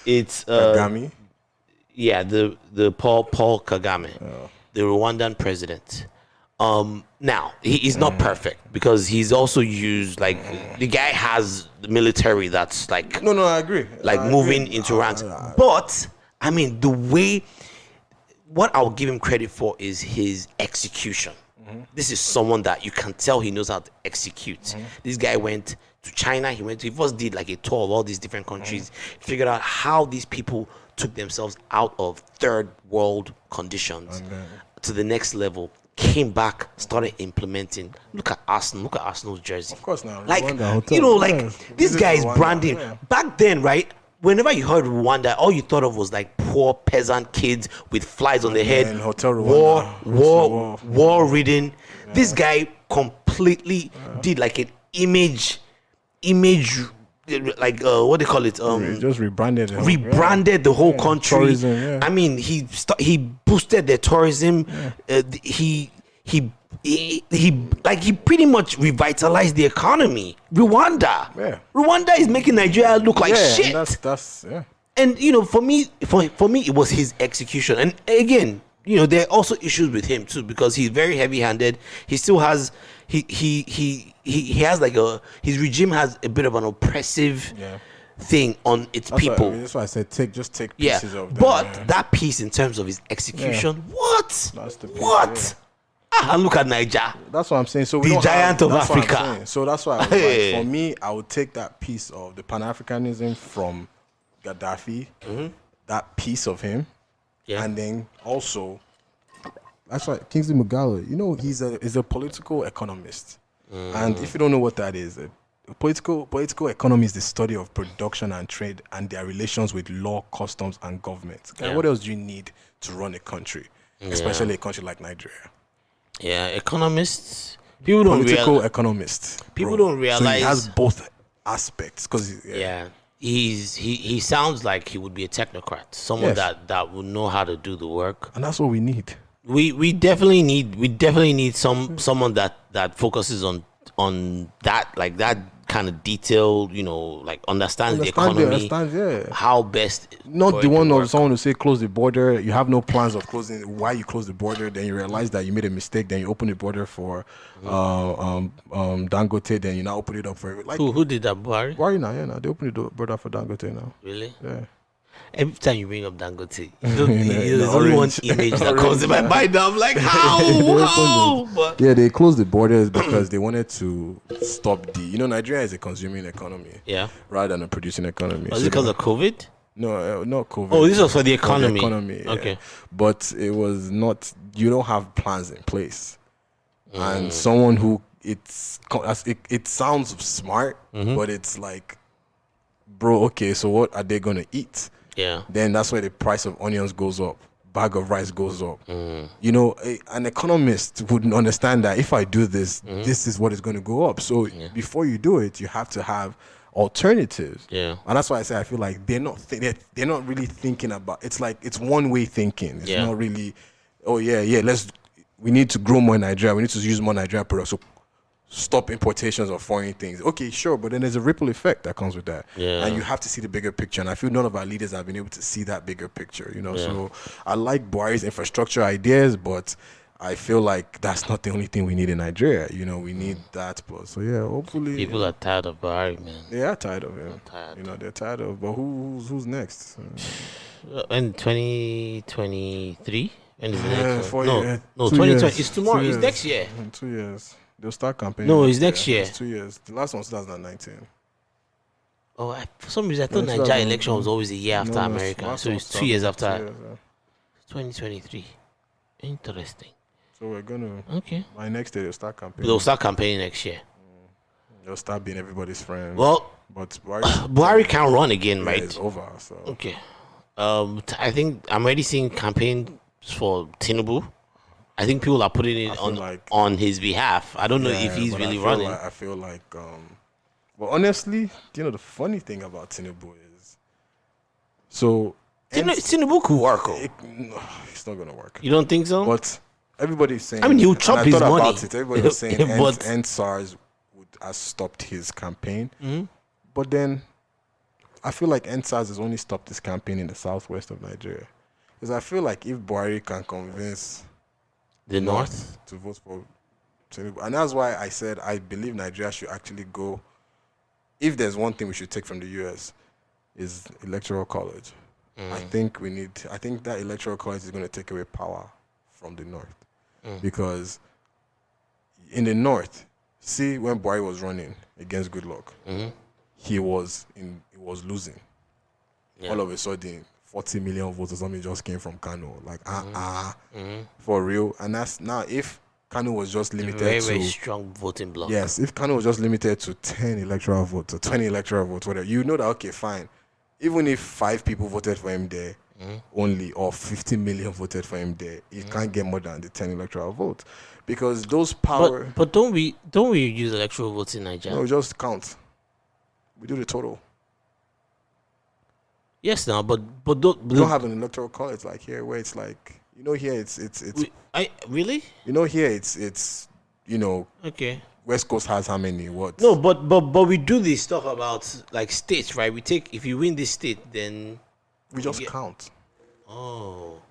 It's Kagame. Yeah, the Paul Kagame, the Rwandan president. Now he's not perfect because he's also used like the guy has the military that's like No, I agree. like I moving agree. into ranks. But I mean, the way what I'll give him credit for is his execution. This is someone that you can tell he knows how to execute. This guy went to China. He first did like a tour of all these different countries, figured out how these people took themselves out of third world conditions to the next level. Came back, started implementing. Look at Arsenal. Look at Arsenal's jersey. Of course, now Like Rwanda, you know, like yes. this guy is Rwanda, branding. yeah. Back then, right? Whenever you heard Rwanda, all you thought of was like poor peasant kids with flies on their head, then Hotel Rwanda. war-ridden. This guy completely did like an image, like what do they call it? Just rebranded it. Rebranded the whole country. Tourism, yeah. I mean, he boosted their tourism. He pretty much revitalized the economy. Rwanda. Yeah. Rwanda is making Nigeria look like shit. That's And you know, for me, it was his execution. And again, you know, there are also issues with him too because he's very heavy-handed. He still has he has like his regime has a bit of an oppressive thing on its people. That's why I said take pieces of them. But that piece in terms of his execution, what? That's the piece, what? Look at Niger. That's what I'm saying. So the giant of that's what I'm Africa. saying. So that's why I was like, for me, I would take that piece of the Pan-Africanism from Gaddafi, that piece of him, and then also that's why Kingsley Mogala, you know, he's a political economist. And if you don't know what that is, political economy is the study of production and trade and their relations with law, customs, and government. And what else do you need to run a country, especially a country like Nigeria? Yeah, economists. People don't political economists. People don't realize so he has both aspects because he sounds like he would be a technocrat, someone that would know how to do the work, and that's what we need. We definitely need someone that focuses on that, like that kind of detail, you know, like understands the economy, how best. Not the one of someone who say close the border. You have no plans of closing. Why you close the border? Then you realize that you made a mistake. Then you open the border for Dangote. Then you now open it up for like who did that? Buhari now. They opened the border for Dangote now. Really? Yeah. Every time you bring up Dangote, there's only one image that comes in my mind. I'm like, how? But they closed the borders because they wanted to stop Nigeria is a consuming economy, rather than a producing economy. Was it because of COVID? No, not COVID. Oh, this was for the economy. Okay, but it was not. You don't have plans in place, and someone who it sounds smart, but it's like, bro, okay, so what are they gonna eat? Yeah. Then that's why the price of onions goes up, bag of rice goes up. You know, an economist would understand that if I do this, this is what is going to go up. So before you do it, you have to have alternatives. Yeah. And that's why I say I feel like they're not really thinking about. It's like it's one way thinking. It's not really. Oh we need to grow more in Nigeria. We need to use more Nigerian products. So stop importations of foreign things. Okay, sure, but then there's a ripple effect that comes with that. Yeah. And you have to see the bigger picture. And I feel none of our leaders have been able to see that bigger picture, you know. So I like Buhari's infrastructure ideas, but I feel like that's not the only thing we need in Nigeria. You know, we need that. But so hopefully people are tired of Buhari, man. They are tired of him. You know, they're tired of. But who's next? In 2023. When is the next one? No, 2020. It's tomorrow. It's next year. In 2 years. They'll start campaigning. No, it's next year. It's 2 years. The last one was 2019. Oh, for some reason I thought Nigerian election was always a year after America. So it's 2 years after. 2023. Interesting. So we're gonna. Okay. By next year they'll start campaigning. They'll start campaigning next year. They'll start being everybody's friend. Well, but Buhari can't run again, right? It's over. So okay. I think I'm already seeing campaigns for Tinubu. I think people are putting it on his behalf. I don't know if he's really running. I feel like, well, honestly, you know, the funny thing about Tinubu is, so Tinubu could work. It's not gonna work. You don't think so? But everybody's saying. I mean, he'll chop his money. About it. Everybody was saying NSARS would have stopped his campaign, but then I feel like NSARS has only stopped his campaign in the southwest of Nigeria, because I feel like if Buhari can convince The North to vote for Tinubu. And that's why I said I believe Nigeria should actually go. If there's one thing we should take from the US, is Electoral College. I think that Electoral College is going to take away power from the North. Because in the North, see when Buhari was running against Goodluck, he was losing. Yeah. All of a sudden, 40 million votes or something just came from Kano. Like, for real. And that's now, if Kano was just limited very, to... very strong voting bloc. Yes, if Kano was just limited to 10 electoral votes or 20 electoral votes, whatever, you know that, okay, fine. Even if 5 people voted for him there only, or 50 million voted for him there, he can't get more than the 10 electoral votes. Because those power... But don't we use electoral votes in Nigeria? No, just count. We do the total. Yes, now, but we don't have an electoral college like here, where it's like, you know, here it's really? You know, here it's you know, okay. West Coast has how many? What? No, but we do this stuff about like states, right? We take, if you win this state, then we just count. Oh,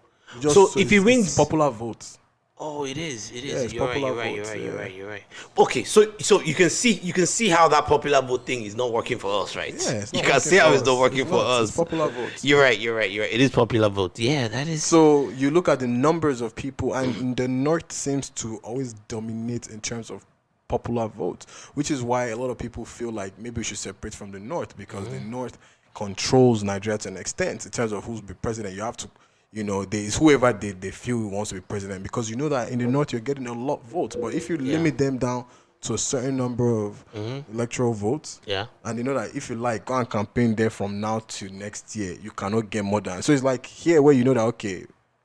so if you win, popular votes. Oh, it is. Yeah, You're right. Okay, so you can see how that popular vote thing is not working for us, right? Yeah, you can see how it's not working for us. It's popular votes. You're right. It is popular vote. Yeah, that is. So you look at the numbers of people, and the North seems to always dominate in terms of popular votes, which is why a lot of people feel like maybe we should separate from the North, because the North controls Nigeria to an extent in terms of who's be president. You have to. You know, there's whoever they feel wants to be president, because you know that in the North you're getting a lot of votes. But if you limit them down to a certain number of electoral votes, and you know that if you like, go and campaign there from now to next year, you cannot get more than. So it's like here where you know that, okay,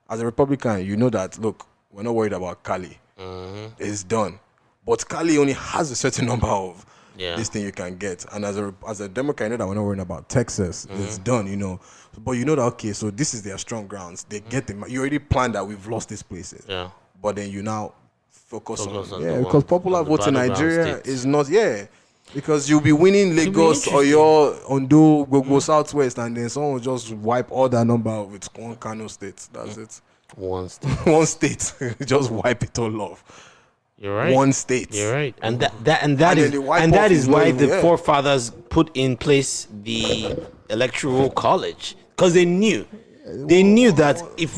as a Republican, you know that, look, we're not worried about Cali. It's done. But Cali only has a certain number of this thing you can get. And as a Democrat, you know that we're not worrying about Texas. It's done, you know. But you know that, okay, so this is their strong grounds. They get them. You already planned that we've lost these places. Yeah. But then you now focus on because popular votes in Nigeria is not, because you'll be winning Lagos or your Ondo, go Southwest, and then someone will just wipe all that number with one Kano state. That's it. One state. One state. Just wipe it all off. You're right. One state. You're right. And that is why the forefathers put in place the Electoral College, because they knew that if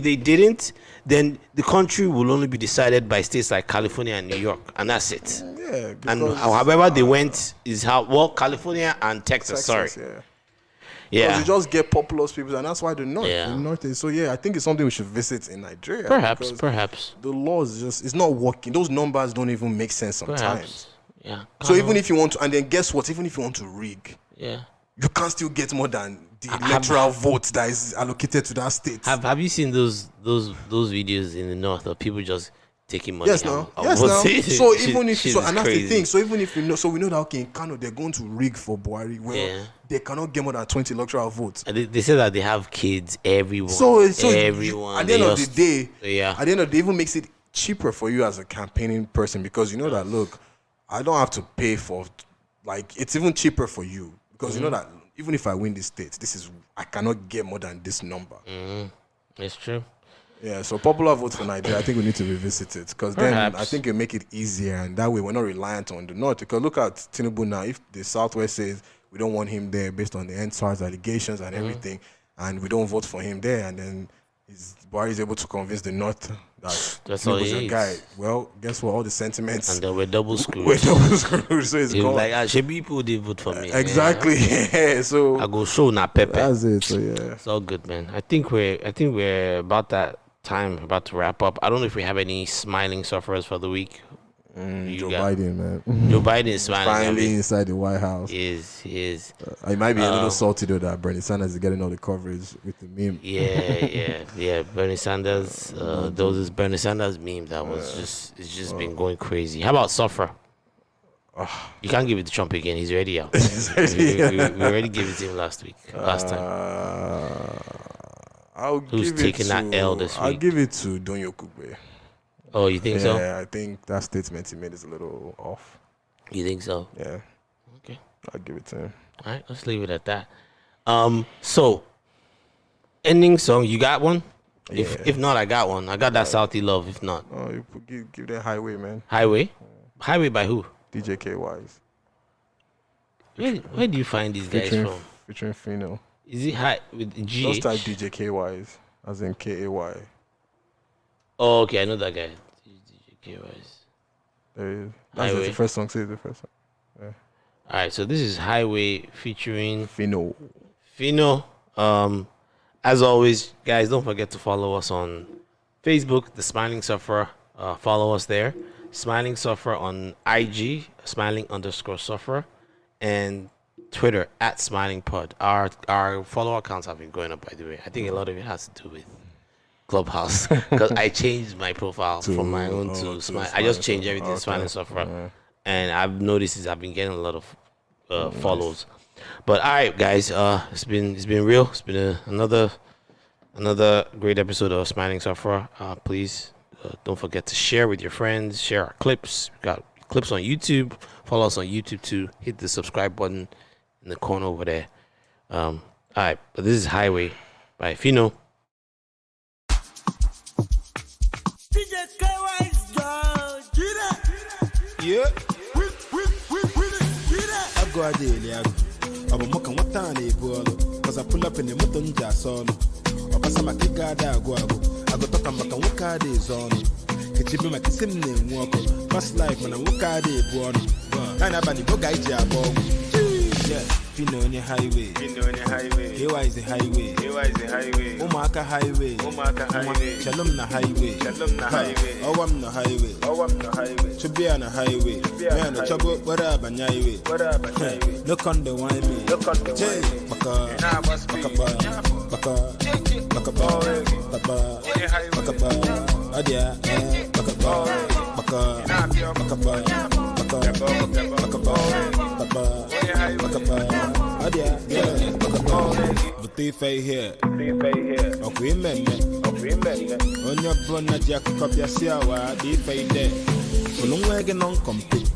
they didn't, then the country will only be decided by states like California and New York, and that's it. Yeah. And however they went is California and Texas. Sorry. Yeah. Because you just get populous people, and that's why the North is. So I think it's something we should visit in Nigeria. Perhaps. The law is it's not working. Those numbers don't even make sense sometimes. Perhaps. Yeah. So even if you want to, and then guess what? Even if you want to rig, you can still get more than the electoral vote that is allocated to that state. Have you seen those videos in the North of people just taking money? Yes, now. So even if and that's the thing. So even if we know, so we know that, okay, in Kano they're going to rig for Buhari. Well, they cannot get more than 20 electoral votes. And they say that they have kids. Everyone. So everyone. At the end of the day, at the end of the day, even makes it cheaper for you as a campaigning person, because you know that, look, I don't have to pay for, like, it's even cheaper for you, because you know that even if I win this state, I cannot get more than this number. It's true. Yeah, so popular votes for Nigeria, I think we need to revisit it, because then I think it'll make it easier, and that way we're not reliant on the North. Because look at Tinubu now. If the Southwest says we don't want him there based on the NSAR's allegations and everything, and we don't vote for him there, and then Buhari is able to convince the North that Tinubu's a guy. Well, guess what? All the sentiments, and then we're double screwed. So it's gone. Like, people did vote for me. Exactly. Yeah. So I go show na Pepe. That's it. So it's all good, man. I think we're about that time, about to wrap up. I don't know if we have any smiling sufferers for the week. Joe Biden, man. Joe Biden is smiling. Finally inside the White House. He is. It might be a little salty though that Bernie Sanders is getting all the coverage with the meme. Yeah. Bernie Sanders. There was this Bernie Sanders meme that was just been going crazy. How about Suffer? You can't give it to Trump again. He's already out. we already gave it to him last time. Who's taking that L this week? I'll give it to Donyo Kugbe. Oh, you think so? Yeah, I think that statement he made is a little off. You think so? Yeah. Okay. I'll give it to him. All right, let's leave it at that. So, ending song, you got one? If not, I got one. I got that Southie love. If not, oh, you give that Highway, man. Highway by who? DJ Kaywise. Where do you find these guys from? Featuring Phyno. Is it high with G? Just type DJ Kaywise, as in K-A-Y. Oh, okay, I know that guy. DJ Kaywise. There he is. That's the first song. Say the first song. Yeah. All right, so this is Highway featuring Phyno. As always, guys, don't forget to follow us on Facebook, The Smiling Sufferer. Follow us there. Smiling Sufferer on IG, Smiling_Sufferer, and Twitter @SmilingPod. Our follower accounts have been going up, by the way. I think a lot of it has to do with Clubhouse because I changed my profile from my own to Smile. I just changed everything to Smiling Sufferer, and I've noticed I've been getting a lot of follows. But all right, guys, it's been real. It's been another great episode of Smiling Sufferer. Please don't forget to share with your friends. Share our clips. We got clips on YouTube. Follow us on YouTube too. Hit the subscribe button in the corner over there. All right, but this is Highway by Phyno. Yeah. I go a daily. I'm a mock and what time they pull. Cause I pull up in the Mutunja solo. Or pass my kick out. I go talk about and walk out is on. It's me, my sim name walk. Past life when I walk out the born. And I'm a book I jab. Yeah. Phyno on the highway. Kaywise the highway. Umaka highway. Shalom na highway. Oh, I'm the highway. To be on the highway. Man, the trouble, what up, and highway. Look on the wine, me. Jay, Baka, Adia, here. Okay, men. On your brother, Jack Copia, the fay there. For long wagon on compete.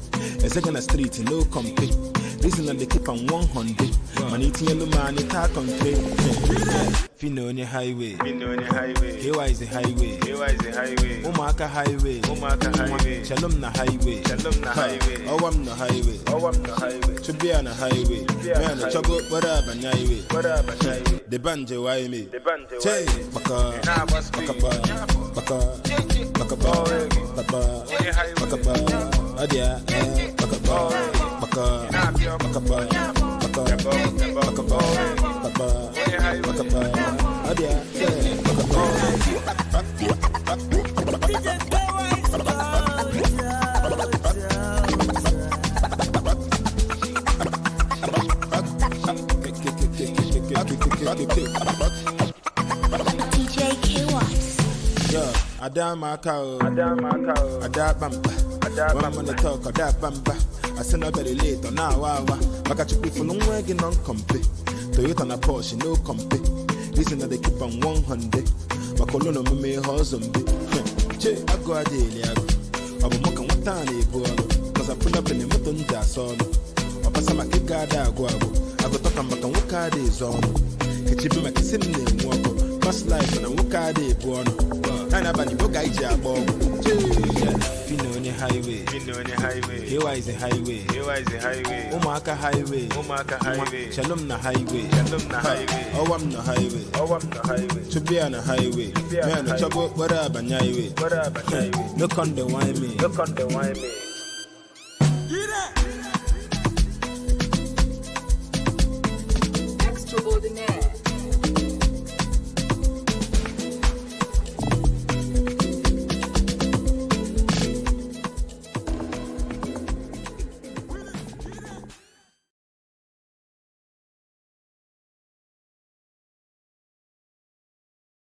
A second street, no compete. Listen, and they keep on 100. Money to yellow man, it talk on trade. Phyno on the highway. Kaywise the highway. Umaka highway. Shalom na highway. Oh, I'm the highway. To be on the highway. Man, the trouble, what up, and highway. The banjo, why me? Jay, Baka, Adia, DJ Kaywise. Yeah, Adama cow, Adabamba. When I'm on the talk, Adabamba. I send a very late on now. I got you people long wagging on company. Toyota on a Porsche, no company. Listen that they keep on 100. My colonel may husband. Che, I go a daily. I'm a mock and what time they go. Cause I pull up in the Mutunja solo. Or pass my kick out. I go talk about and walk out is on. It's you make a sim name walk. Past life and I walk out the born. And I've been book I jab. Phyno on the highway. Kaywise the highway. Umaka highway. Shalom na highway. Oh, I'm the highway. To be on the highway. Man, the trouble, what up, and highway. Look on the wine, me. Extraordinary.